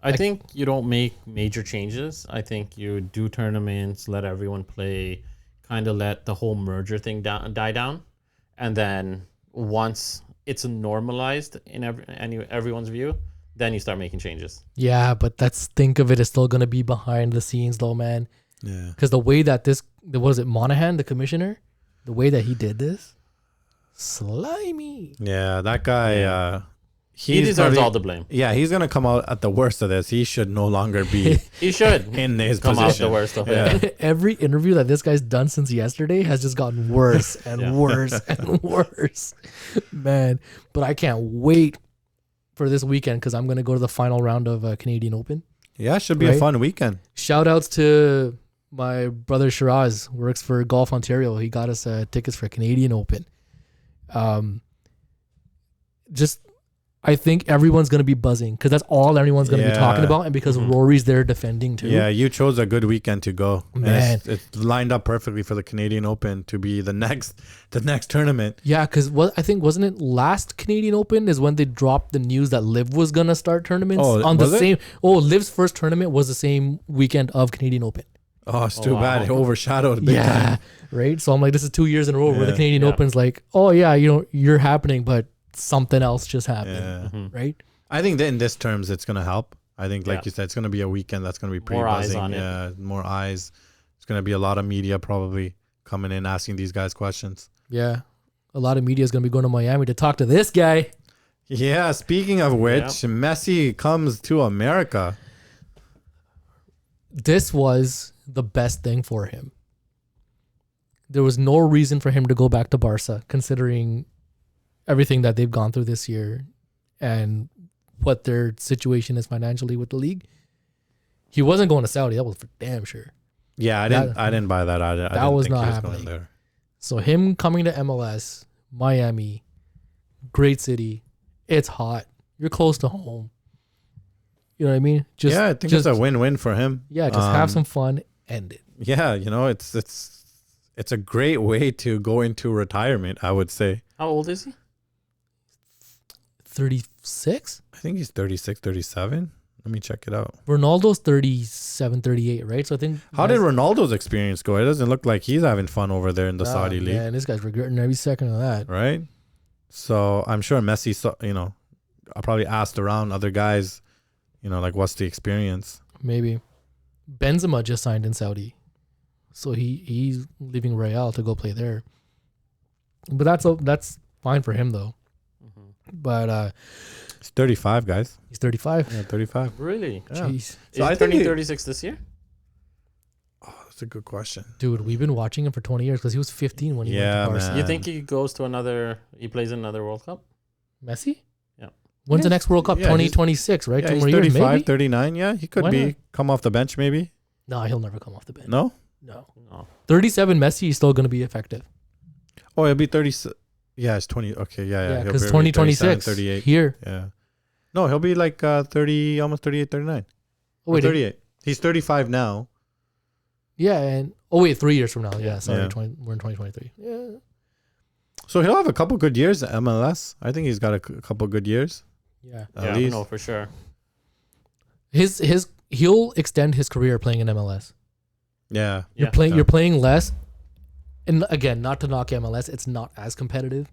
I think you don't make major changes. I think you do tournaments, let everyone play, kind of let the whole merger thing die down, and then once it's normalized in everyone's view, then you start making changes. Yeah, but think of it as still gonna be behind the scenes though, man. Yeah. Because the way that Monahan, the commissioner, the way that he did this, slimy. Yeah, that guy. He deserves all the blame. Yeah, he's gonna come out at the worst of this. He should no longer be. He should in his come position. out the worst of it. Yeah. Every interview that this guy's done since yesterday has just gotten worse and worse and worse, man. But I can't wait for this weekend because I'm gonna go to the final round of Canadian Open. Yeah, it should be a fun weekend. Shout outs to my brother Shiraz, works for Golf Ontario. He got us tickets for Canadian Open. Just I think everyone's going to be buzzing because that's all anyone's going to be talking about. And because Rory's there defending too. Yeah, you chose a good weekend to go. Man. It's lined up perfectly for the Canadian Open to be the next tournament. Yeah, because I think, wasn't it last Canadian Open is when they dropped the news that LIV was going to start tournaments on the same. LIV's first tournament was the same weekend of Canadian Open. Oh, it's too bad. It overshadowed big time. Right? So I'm like, this is 2 years in a row where the Canadian Open's like, oh yeah, you're happening, but something else just happened, right? I think that in this terms, it's going to help. I think, like you said, it's going to be a weekend that's going to be pretty buzzing. Eyes on it. More eyes. It's going to be a lot of media probably coming in asking these guys questions. Yeah. A lot of media is going to be going to Miami to talk to this guy. Yeah. Speaking of which, Messi comes to America. This was the best thing for him. There was no reason for him to go back to Barca, considering everything that they've gone through this year and what their situation is financially with the league. He wasn't going to Saudi. That was for damn sure. Yeah, I didn't buy that. That was not happening. There. So him coming to MLS, Miami, great city. It's hot. You're close to home. You know what I mean? I think it's a win-win for him. Yeah, just have some fun, end it. Yeah, it's a great way to go into retirement, I would say. How old is he? 36? I think he's 36, 37. Let me check it out. Ronaldo's 37, 38, right? So I think. How did Ronaldo's experience go? It doesn't look like he's having fun over there in the Saudi league. Man, this guy's regretting every second of that. Right? So I'm sure Messi, I probably asked around other guys, like what's the experience? Maybe. Benzema just signed in Saudi. So he's leaving Real to go play there. But that's fine for him though. But he's 35, guys. He's 35. Yeah, 35. Really? Yeah. Jeez. So I turning 36 this year? Oh, that's a good question. Dude, we've been watching him for 20 years because he was 15 when he went to Barca. Man. You think he goes to he plays in another World Cup? Messi? Yeah. When's the next World Cup? 2026, right? Yeah, he's 35, years, 39. Yeah, he could come off the bench maybe. No, he'll never come off the bench. No. 37 Messi is still going to be effective. Oh, it'll be 30. Yeah, it's 20. Okay, yeah. Because 2026 38 here. Yeah. No, he'll be like 30, almost 38, 39. Oh, wait, 38. He's 35 now. Yeah, and 3 years from now. Yeah, sorry, we're in 2023. Yeah. So he'll have a couple good years at MLS. I think he's got a couple good years. Yeah. At least. No, for sure. He'll extend his career playing in MLS. Yeah. You're playing less. And again, not to knock MLS, it's not as competitive,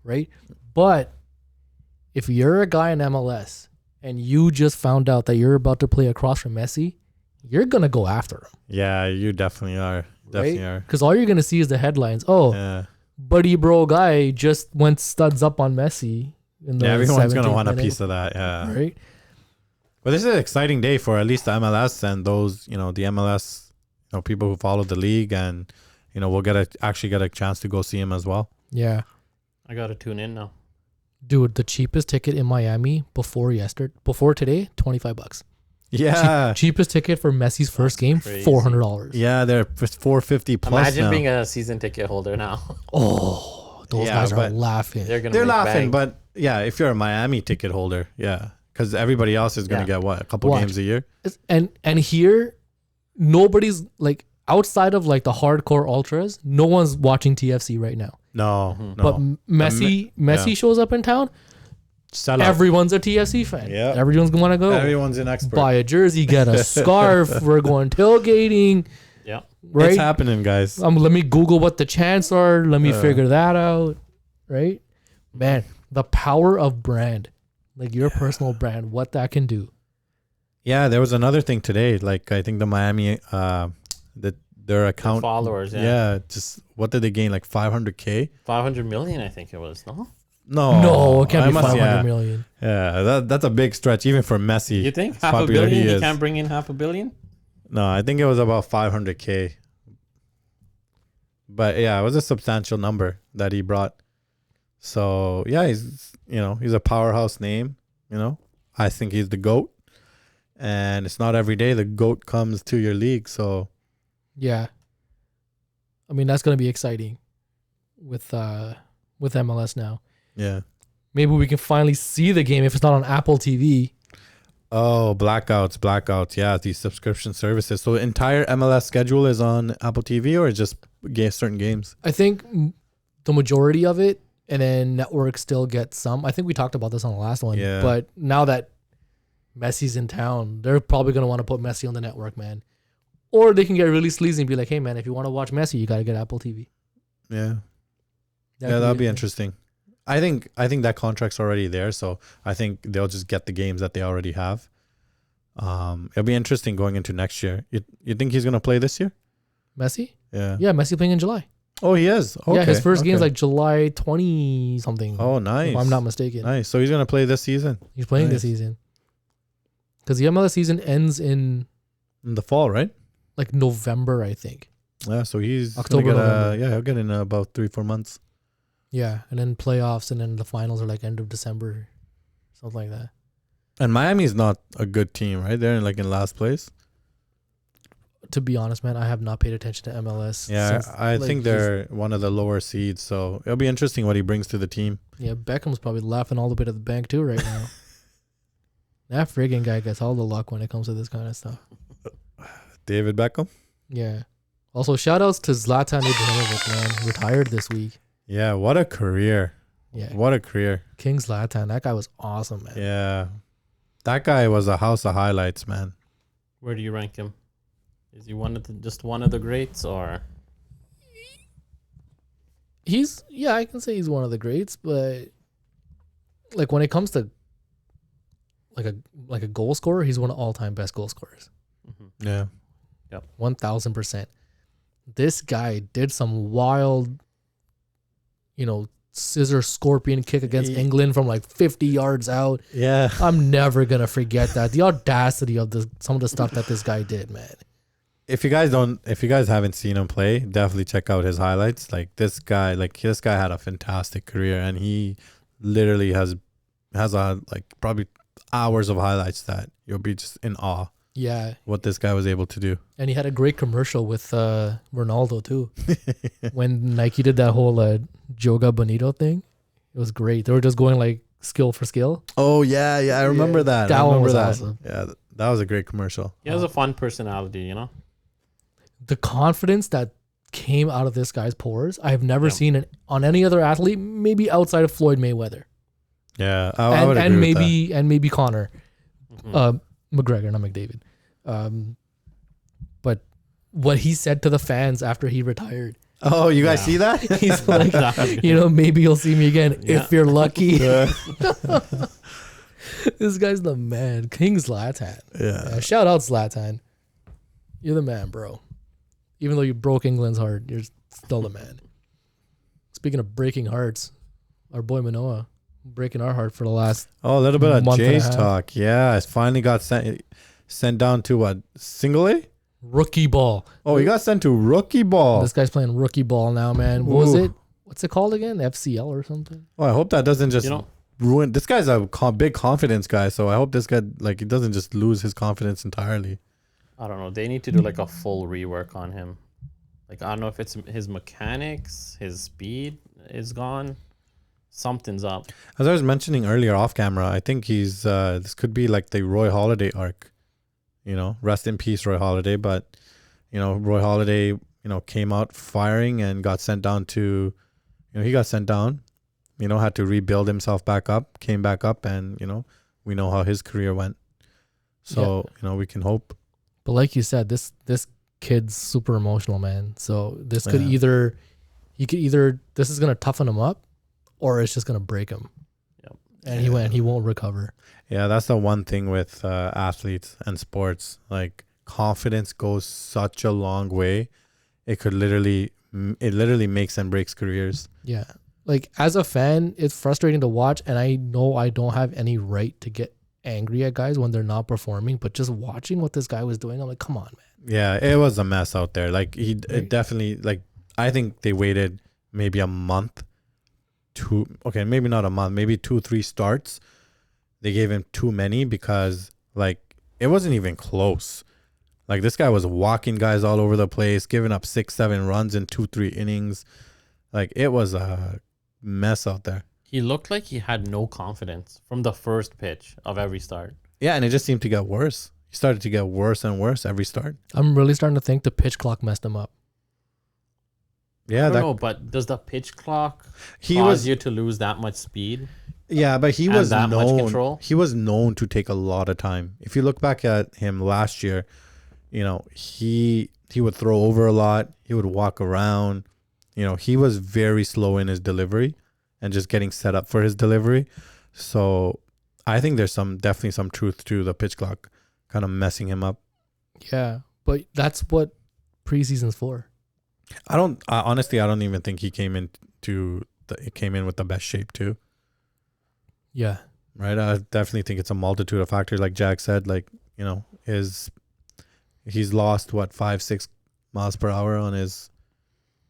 right? But if you're a guy in MLS and you just found out that you're about to play across from Messi, you're going to go after him. Yeah, you definitely are. Definitely are. Because all you're going to see is the headlines. Oh, buddy bro guy just went studs up on Messi. Everyone's going to want a piece of that. Yeah. Right? But this is an exciting day for at least the MLS and those, the MLS, people who follow the league, and we'll actually get a chance to go see him as well. Yeah, I gotta tune in now, dude. The cheapest ticket in Miami before today, $25. Yeah, cheapest ticket for Messi's first game, $400. Yeah, they're $450 plus. Imagine now. being a season ticket holder now. Oh, those guys are laughing. They're laughing, but yeah, if you're a Miami ticket holder, yeah, because everybody else is gonna get a couple games a year. And here, nobody's like. Outside of like the hardcore ultras, no one's watching TFC right now. No. But Messi shows up in town. Everyone's a TFC fan. Yeah. Everyone's going to go. Everyone's an expert. Buy a jersey, get a scarf. We're going tailgating. Yeah. Right? It's happening, guys. Let me Google what the chants are. Let me figure that out. Right? Man, the power of brand. Like your personal brand, what that can do. Yeah, there was another thing today. Like I think the Miami... their account followers, just what did they gain, like 500K? 500 million, I think it was. No, it can't be 500 million. Yeah, that's a big stretch even for Messi. You think half a billion? He can't bring in half a billion? No, I think it was about 500K. But yeah, it was a substantial number that he brought. So yeah, he's a powerhouse name. I think he's the GOAT, and it's not every day the GOAT comes to your league. So. Yeah. I mean, that's going to be exciting with MLS now. Yeah. maybe we can finally see the game if it's not on Apple TV. Oh, blackouts. Yeah, these subscription services. So the entire MLS schedule is on Apple TV or just certain games? I think the majority of it, and then network still gets some. I think we talked about this on the last one. Yeah. But now that Messi's in town, they're probably going to want to put Messi on the network, man. Or they can get really sleazy and be like, hey, man, if you want to watch Messi, you got to get Apple TV. Yeah. That'd be interesting. I think that contract's already there, so I think they'll just get the games that they already have. It'll be interesting going into next year. You think he's gonna play this year? Messi? Yeah. Yeah, Messi playing in July. Oh, he is. Okay. Yeah, his first game's like July 20 something. Oh, nice. If I'm not mistaken. Nice. So he's gonna play this season. He's playing this season. Because the MLS season ends in the fall, right? like November, I think. Yeah. So he's October, November. He'll get in about 3-4 months. Yeah, and then playoffs, and then the finals are like end of December, something like that. And Miami's not a good team, right? They're in last place. To be honest, man, I have not paid attention to MLS. Yeah, since, I think they're one of the lower seeds, so it'll be interesting what he brings to the team. Yeah, Beckham's probably laughing all the way to the bank too right now. That friggin' guy gets all the luck when it comes to this kind of stuff. David Beckham? Yeah. Also, shout outs to Zlatan Ibrahimovic, man. Retired this week. Yeah, what a career. Yeah. What a career. King Zlatan. That guy was awesome, man. Yeah. That guy was a house of highlights, man. Where do you rank him? Is he just one of the greats, or? I can say he's one of the greats, but like when it comes to like a goal scorer, he's one of all-time best goal scorers. Mm-hmm. Yeah. Yep. 1000%. This guy did some wild, scissor scorpion kick against England from like 50 yards out. Yeah. I'm never gonna forget that. The audacity of some of the stuff that this guy did, man. If you guys haven't seen him play, definitely check out his highlights. This guy had a fantastic career, and he literally has probably hours of highlights that you'll be just in awe. Yeah. What this guy was able to do. And he had a great commercial with Ronaldo too. When Nike did that whole Joga Bonito thing. It was great. They were just going like skill for skill. Oh yeah, I remember that. That one was awesome. Yeah, that was a great commercial. He has a fun personality, The confidence that came out of this guy's pores, I have never seen it on any other athlete, maybe outside of Floyd Mayweather. Yeah, I would agree with that. And maybe Conor. Mm-hmm. McGregor, not McDavid. But what he said to the fans after he retired. Oh, you guys see that? He's like, maybe you'll see me again if you're lucky. This guy's the man. King Zlatan. Yeah. Shout out Zlatan. You're the man, bro. Even though you broke England's heart, you're still the man. Speaking of breaking hearts, our boy Manoah breaking our heart for the last a little bit of Jay's half. talk. Yeah, it finally got sent down to what? Single A? Rookie ball. Oh, he got sent to rookie ball. This guy's playing rookie ball now, man. What was it? What's it called again? FCL or something? Oh, I hope that doesn't just ruin. This guy's a big confidence guy, so I hope this guy he doesn't just lose his confidence entirely. I don't know. They need to do like a full rework on him. I don't know if it's his mechanics, his speed is gone. Something's up. As I was mentioning earlier off camera, I think he's this could be like the Roy Halladay arc. Rest in peace, Roy Halladay. But Roy Halladay, came out firing and got sent down to, he got sent down. Had to rebuild himself back up, came back up, and we know how his career went. So we can hope. But like you said, this kid's super emotional, man. So this could either this is gonna toughen him up, or it's just gonna break him. Yep. And he won't recover. Yeah, that's the one thing with athletes and sports. Confidence goes such a long way. It literally makes and breaks careers. Yeah. As a fan, it's frustrating to watch, and I know I don't have any right to get angry at guys when they're not performing, but just watching what this guy was doing, I'm like, come on, man. Yeah, it was a mess out there. It definitely, I think they waited maybe a month maybe not a month, maybe 2-3 starts. They gave him too many because it wasn't even close. This guy was walking guys all over the place, giving up 6-7 runs in 2-3 innings. It was a mess out there. He looked like he had no confidence from the first pitch of every start. Yeah, and it just seemed to get worse. He started to get worse and worse every start. I'm really starting to think the pitch clock messed him up. Yeah, I don't know, but does the pitch clock cause you to lose that much speed? Yeah, but he was that much known. control? He was known to take a lot of time. If you look back at him last year, you know, he would throw over a lot. He would walk around. You know, he was very slow in his delivery and just getting set up for his delivery. So I think there's definitely some truth to the pitch clock kind of messing him up. Yeah, but that's what preseason's for. Honestly, I don't even think he came in with the best shape too. Yeah. Right. I definitely think it's a multitude of factors. Like Jack said, like, you know, he's lost 5-6 miles per hour on his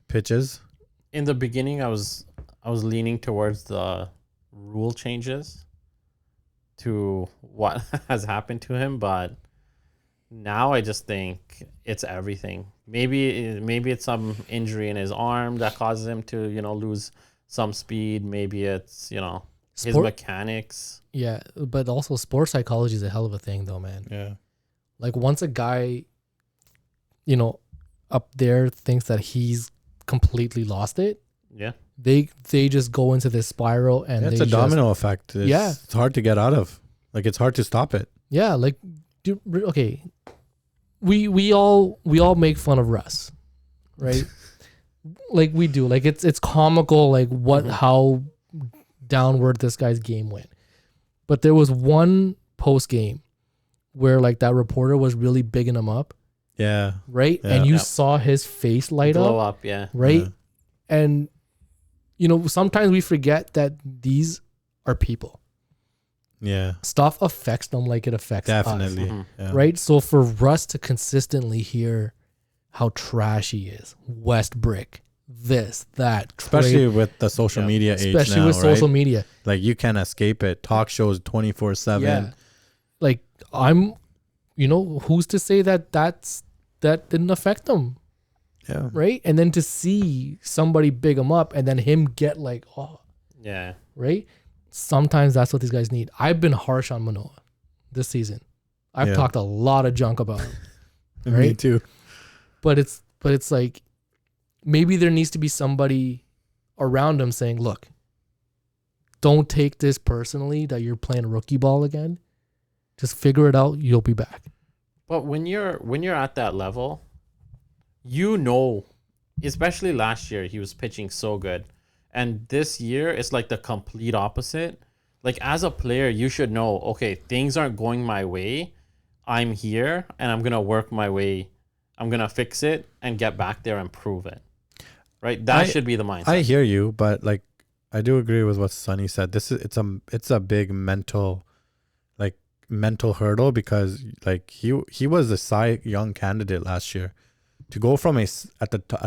pitches. In the beginning, I was leaning towards the rule changes to what has happened to him, but now I just think it's everything. Maybe it's some injury in his arm that causes him to, you know, lose some speed. Maybe it's, you know, his mechanics. Yeah, but also sports psychology is a hell of a thing, though, man. Yeah. Like once a guy, you know, up there thinks that he's completely lost it, yeah, they just go into this spiral, and it's a domino effect. It's hard to get out of. Like it's hard to stop it. Yeah, like okay, we all make fun of Russ, right? Like we do. Like it's comical, like how downward this guy's game went. But there was one post game where like that reporter was really bigging him up. Yeah. Right? Yeah. And you saw his face light blow up, yeah. Right? Yeah. And you know, sometimes we forget that these are people. Yeah. Stuff affects them like it affects us. Definitely. Mm-hmm. Yeah. Right? So for Russ to consistently hear how trash he is, West Brick, this, that, especially with the social media age especially now, with social media. Like you can't escape it. Talk shows 24/7. Yeah. Like you know, who's to say that that didn't affect them? Yeah. Right? And then to see somebody big him up and then him get like, oh. Yeah. Right? Sometimes that's what these guys need. I've been harsh on Manoah this season. I've talked a lot of junk about him. Right? Me too. But it's like maybe there needs to be somebody around him saying, look, don't take this personally that you're playing rookie ball again. Just figure it out. You'll be back. But when you're at that level, you know, especially last year, he was pitching so good. And this year, it's like the complete opposite. Like as a player, you should know, okay, things aren't going my way. I'm here and I'm going to work my way. I'm going to fix it and get back there and prove it. Right? That should be the mindset. I hear you, but like I do agree with what Sonny said. It's a big mental hurdle because like he was a Cy Young candidate last year. To go from a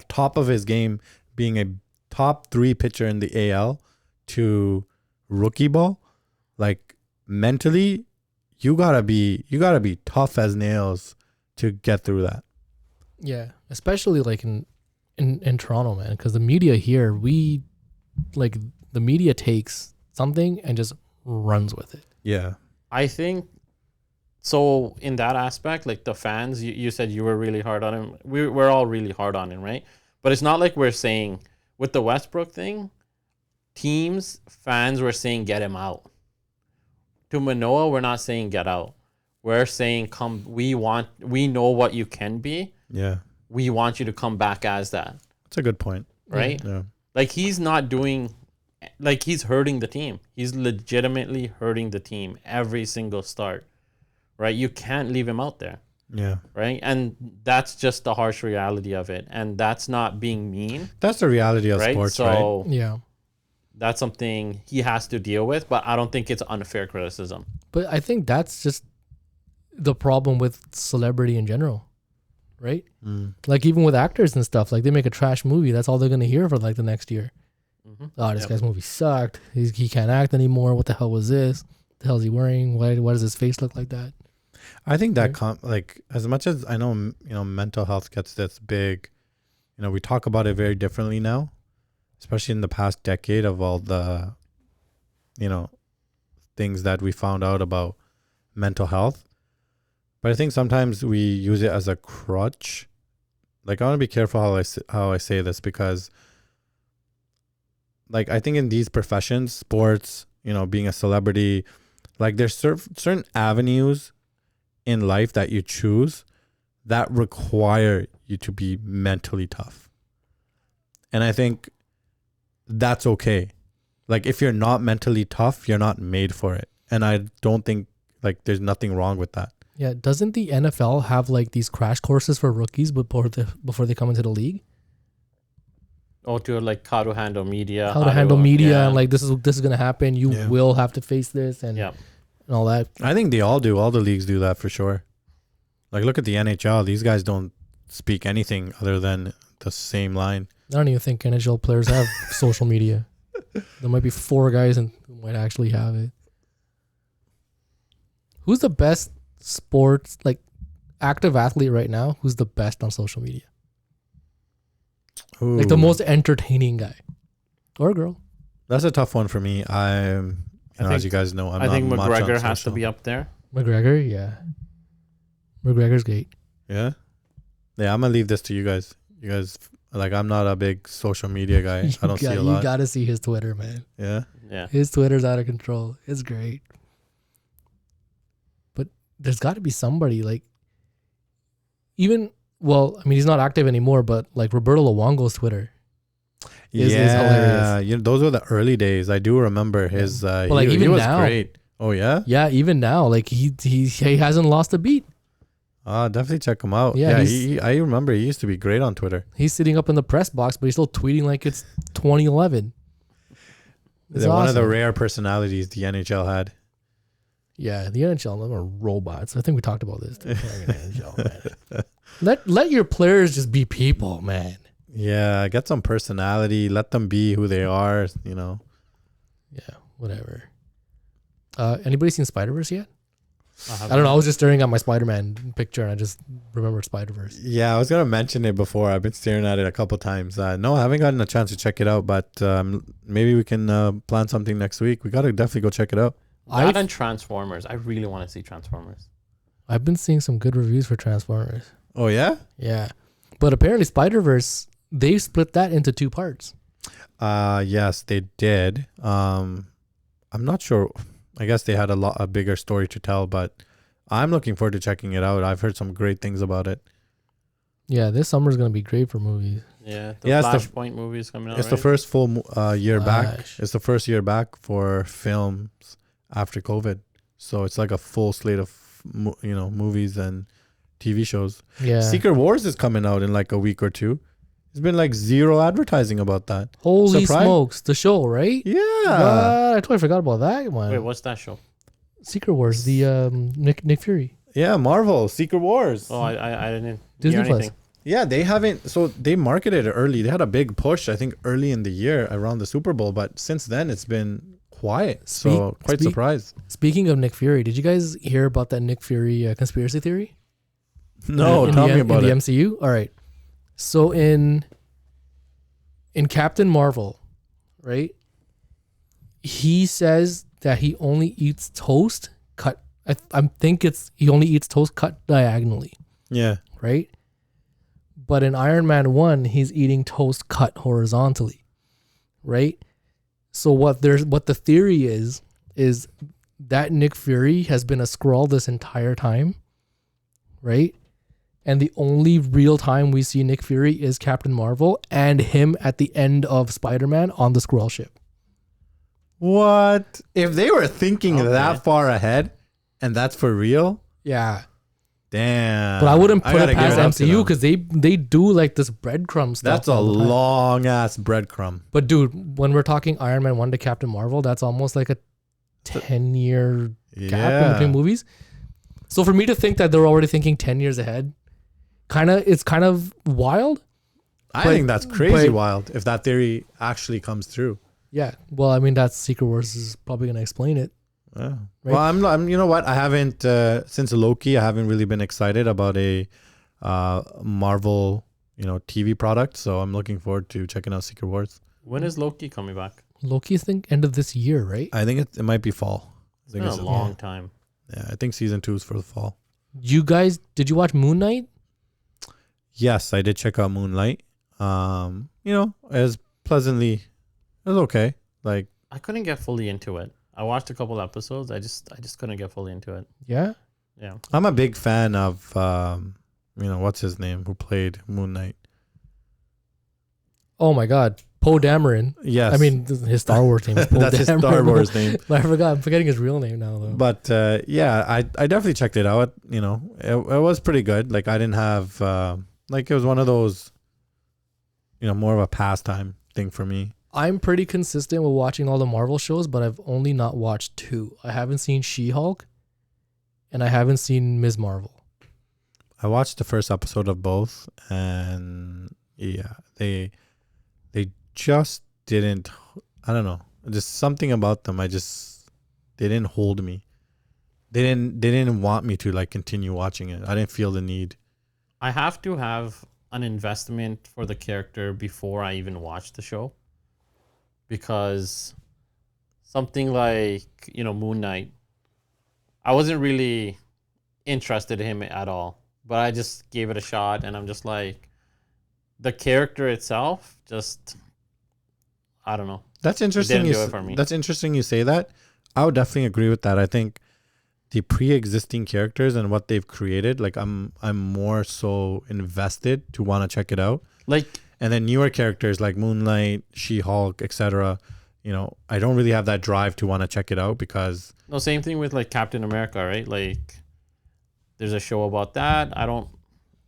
top of his game being a top 3 pitcher in the AL to rookie ball, like mentally you gotta be tough as nails to get through that. Yeah, especially like in Toronto, man, because the media here, the media takes something and just runs with it. Yeah. I think so. In that aspect, like the fans, you said you were really hard on him. We're all really hard on him, right? But it's not like we're saying with the Westbrook thing, fans were saying get him out. To Manoah, we're not saying get out. We're saying come. We know what you can be. Yeah. We want you to come back as that. That's a good point. Right? Yeah. Like he's not doing, like he's hurting the team. He's legitimately hurting the team every single start. Right? You can't leave him out there. Yeah. Right? And that's just the harsh reality of it. And that's not being mean. That's the reality of sports, so, right? Yeah. That's something he has to deal with, but I don't think it's unfair criticism. But I think that's just the problem with celebrity in general. Right? Like even with actors and stuff, like they make a trash movie, that's all they're going to hear for like the next year. Mm-hmm. Oh, this guy's movie sucked. He can't act anymore. What the hell was this? What the hell is he wearing? Why does his face look like that? I think that like as much as I know, you know, mental health gets this big, you know, we talk about it very differently now, especially in the past decade of all the things that we found out about mental health. But I think sometimes we use it as a crutch. Like, I want to be careful how I say this, because like, I think in these professions, sports, being a celebrity, like, there's certain avenues in life that you choose that require you to be mentally tough. And I think that's okay. Like, if you're not mentally tough, you're not made for it. And I don't think like there's nothing wrong with that. Yeah, doesn't the NFL have like these crash courses for rookies before they come into the league? Oh, to like how to handle media. How to handle media, and like this is gonna happen. You will have to face this and all that. I think they all do. All the leagues do that for sure. Like, look at the NHL. These guys don't speak anything other than the same line. I don't even think NHL players have social media. There might be 4 guys who might actually have it. Who's the best sports, like, active athlete right now? Who's the best on social media? Ooh. Like, the most entertaining guy or girl? That's a tough one for me. As you guys know, I think McGregor has to be up there. McGregor, yeah. McGregor's great. Yeah? Yeah, I'm going to leave this to you guys. You guys, like, I'm not a big social media guy. I don't see a lot. You got to see his Twitter, man. Yeah? Yeah. His Twitter's out of control. It's great. But there's got to be somebody, like, even, well, I mean, he's not active anymore, but like Roberto Luongo's Twitter is hilarious. Those were the early days. I do remember his, but like, even he was now, great. Oh, yeah? Yeah, even now, like, he hasn't lost a beat. Definitely check him out. Yeah, I remember he used to be great on Twitter. He's sitting up in the press box, but he's still tweeting like it's 2011. They're one of the rare personalities the NHL had. Yeah, the NHL are robots. I think we talked about this. NHL, man. Let your players just be people, man. Yeah, get some personality. Let them be who they are, Yeah, whatever. Anybody seen Spider-Verse yet? I don't know. I was just staring at my Spider-Man picture and I just remembered Spider-Verse. Yeah, I was going to mention it before. I've been staring at it a couple times. No, I haven't gotten a chance to check it out, but maybe we can plan something next week. We got to definitely go check it out. That and Transformers. I really want to see Transformers. I've been seeing some good reviews for Transformers. Oh, yeah? Yeah. But apparently Spider-Verse, they split that into 2 parts. Yes, they did. I'm not sure. I guess they had a bigger story to tell, but I'm looking forward to checking it out. I've heard some great things about it. Yeah, this summer is going to be great for movies. Yeah, Flashpoint movie is coming out. It's the first full year back. It's the first year back for films after COVID. So it's like a full slate of movies and TV shows. Yeah. Secret Wars is coming out in like a week or 2. There's been like 0 advertising about that. Holy smokes, the show, right? Yeah. I totally forgot about that one. Wait, what's that show? Secret Wars, the Nick Fury. Yeah, Marvel, Secret Wars. Oh, I didn't Disney hear anything. Yeah, they haven't. So they marketed it early. They had a big push, I think, early in the year around the Super Bowl. But since then, it's been quiet. Quite surprised. Speaking of Nick Fury, did you guys hear about that Nick Fury conspiracy theory? No, tell me about it. In the MCU? All right. So in Captain Marvel, right? He says that he only eats toast cut. I think he only eats toast cut diagonally. Yeah. Right? But in Iron Man 1, he's eating toast cut horizontally. Right? So what the theory is that Nick Fury has been a Skrull this entire time. Right? And the only real time we see Nick Fury is Captain Marvel and him at the end of Spider-Man on the Skrull ship. What? If they were thinking that far ahead and that's for real? Yeah. Damn. But I wouldn't put it past MCU because they do like this breadcrumb stuff. That's a long ass breadcrumb. But dude, when we're talking Iron Man 1 to Captain Marvel, that's almost like a 10-year gap in between movies. So for me to think that they're already thinking 10 years ahead, it's kind of wild. I think that's crazy wild if that theory actually comes through. Yeah. Well, I mean, that's Secret Wars is probably going to explain it. Yeah. Right? Well, I'm you know what? I haven't, since Loki, I haven't really been excited about a Marvel, TV product. So I'm looking forward to checking out Secret Wars. When is Loki coming back? Loki, I think end of this year, right? I think it might be fall. It's been a long time. Yeah, I think season 2 is for the fall. Did you watch Moon Knight? Yes, I did check out Moonlight. It was okay. Like, I couldn't get fully into it. I watched a couple episodes. I just couldn't get fully into it. Yeah. Yeah. I'm a big fan of what's his name who played Moon Knight. Oh my God, Poe Dameron. Yes. I mean, his Star Wars name is Poe That's his Star Wars name. I'm forgetting his real name now though. But I definitely checked it out. It was pretty good. Like, I didn't have it was one of those, more of a pastime thing for me. I'm pretty consistent with watching all the Marvel shows, but I've only not watched 2. I haven't seen She-Hulk, and I haven't seen Ms. Marvel. I watched the first episode of both, and yeah, they just didn't. I don't know. Just something about them. They didn't hold me. They didn't want me to continue watching it. I didn't feel the need. I have to have an investment for the character before I even watch the show. Because something like, Moon Knight, I wasn't really interested in him at all. But I just gave it a shot, and I'm just like, the character itself, I don't know. That's interesting. It didn't do it for me. That's interesting you say that. I would definitely agree with that. I think the pre-existing characters and what they've created, I'm more so invested to want to check it out. And then newer characters like Moonlight, She-Hulk, etc. I don't really have that drive to want to check it out because... No, same thing with Captain America, right? There's a show about that. I don't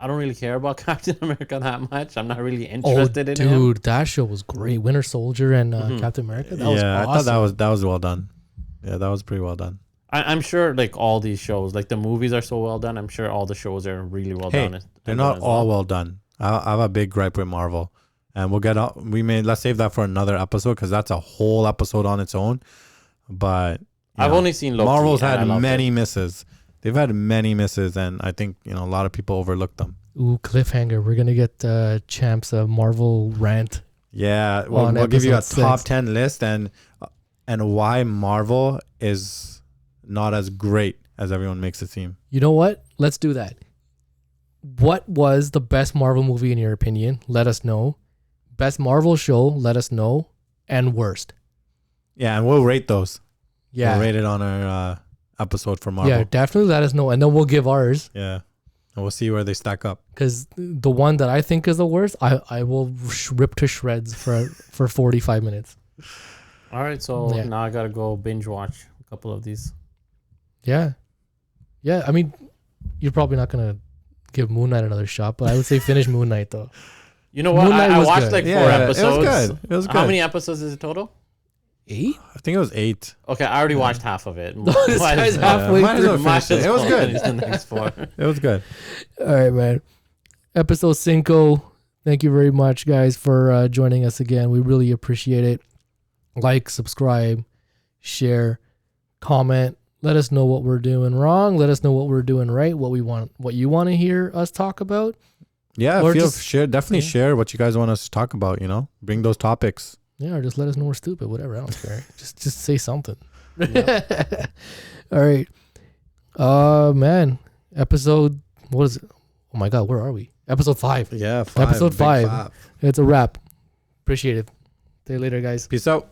really care about Captain America that much. I'm not really interested in him. Dude, that show was great. Winter Soldier and Captain America. That was awesome. I thought that was well done. Yeah, that was pretty well done. I'm sure all these shows, the movies are so well done. I'm sure all the shows are really well done. They're not all well done. I have a big gripe with Marvel, and let's save that for another episode because that's a whole episode on its own. But I've only seen Loki. Marvel's had many misses. They've had many misses, and I think a lot of people overlook them. Ooh, cliffhanger! We're gonna get Champ's Marvel rant. Yeah, we'll give you a top 10 list and why Marvel is not as great as everyone makes it seem. You know what? Let's do that. What was the best Marvel movie in your opinion? Let us know. Best Marvel show, let us know. And worst. Yeah, and we'll rate those. Yeah. We'll rate it on our episode for Marvel. Yeah, definitely let us know. And then we'll give ours. Yeah. And we'll see where they stack up. Because the one that I think is the worst, I will rip to shreds for 45 minutes. All right, so now I got to go binge watch a couple of these. Yeah. Yeah, I mean, you're probably not going to give Moon Knight another shot, but I would say finish Moon Knight though. You know what? I watched good. 4 episodes. It was good. How many episodes is it total? 8? I think it was 8. Okay, I already watched half of it. This guy's halfway through. It was good. The next 4. It was good. All right, man. Episode 5. Thank you very much, guys, for joining us again. We really appreciate it. Like, subscribe, share, comment. Let us know what we're doing wrong. Let us know what we're doing right. What you want to hear us talk about. Yeah, definitely share what you guys want us to talk about. Bring those topics. Yeah, or just let us know we're stupid. Whatever, I don't care. just say something. Yep. All right. Man. Episode. What is it? Oh my God, where are we? Episode 5. Yeah, 5. Episode 5. It's a wrap. Appreciate it. See you later, guys. Peace out.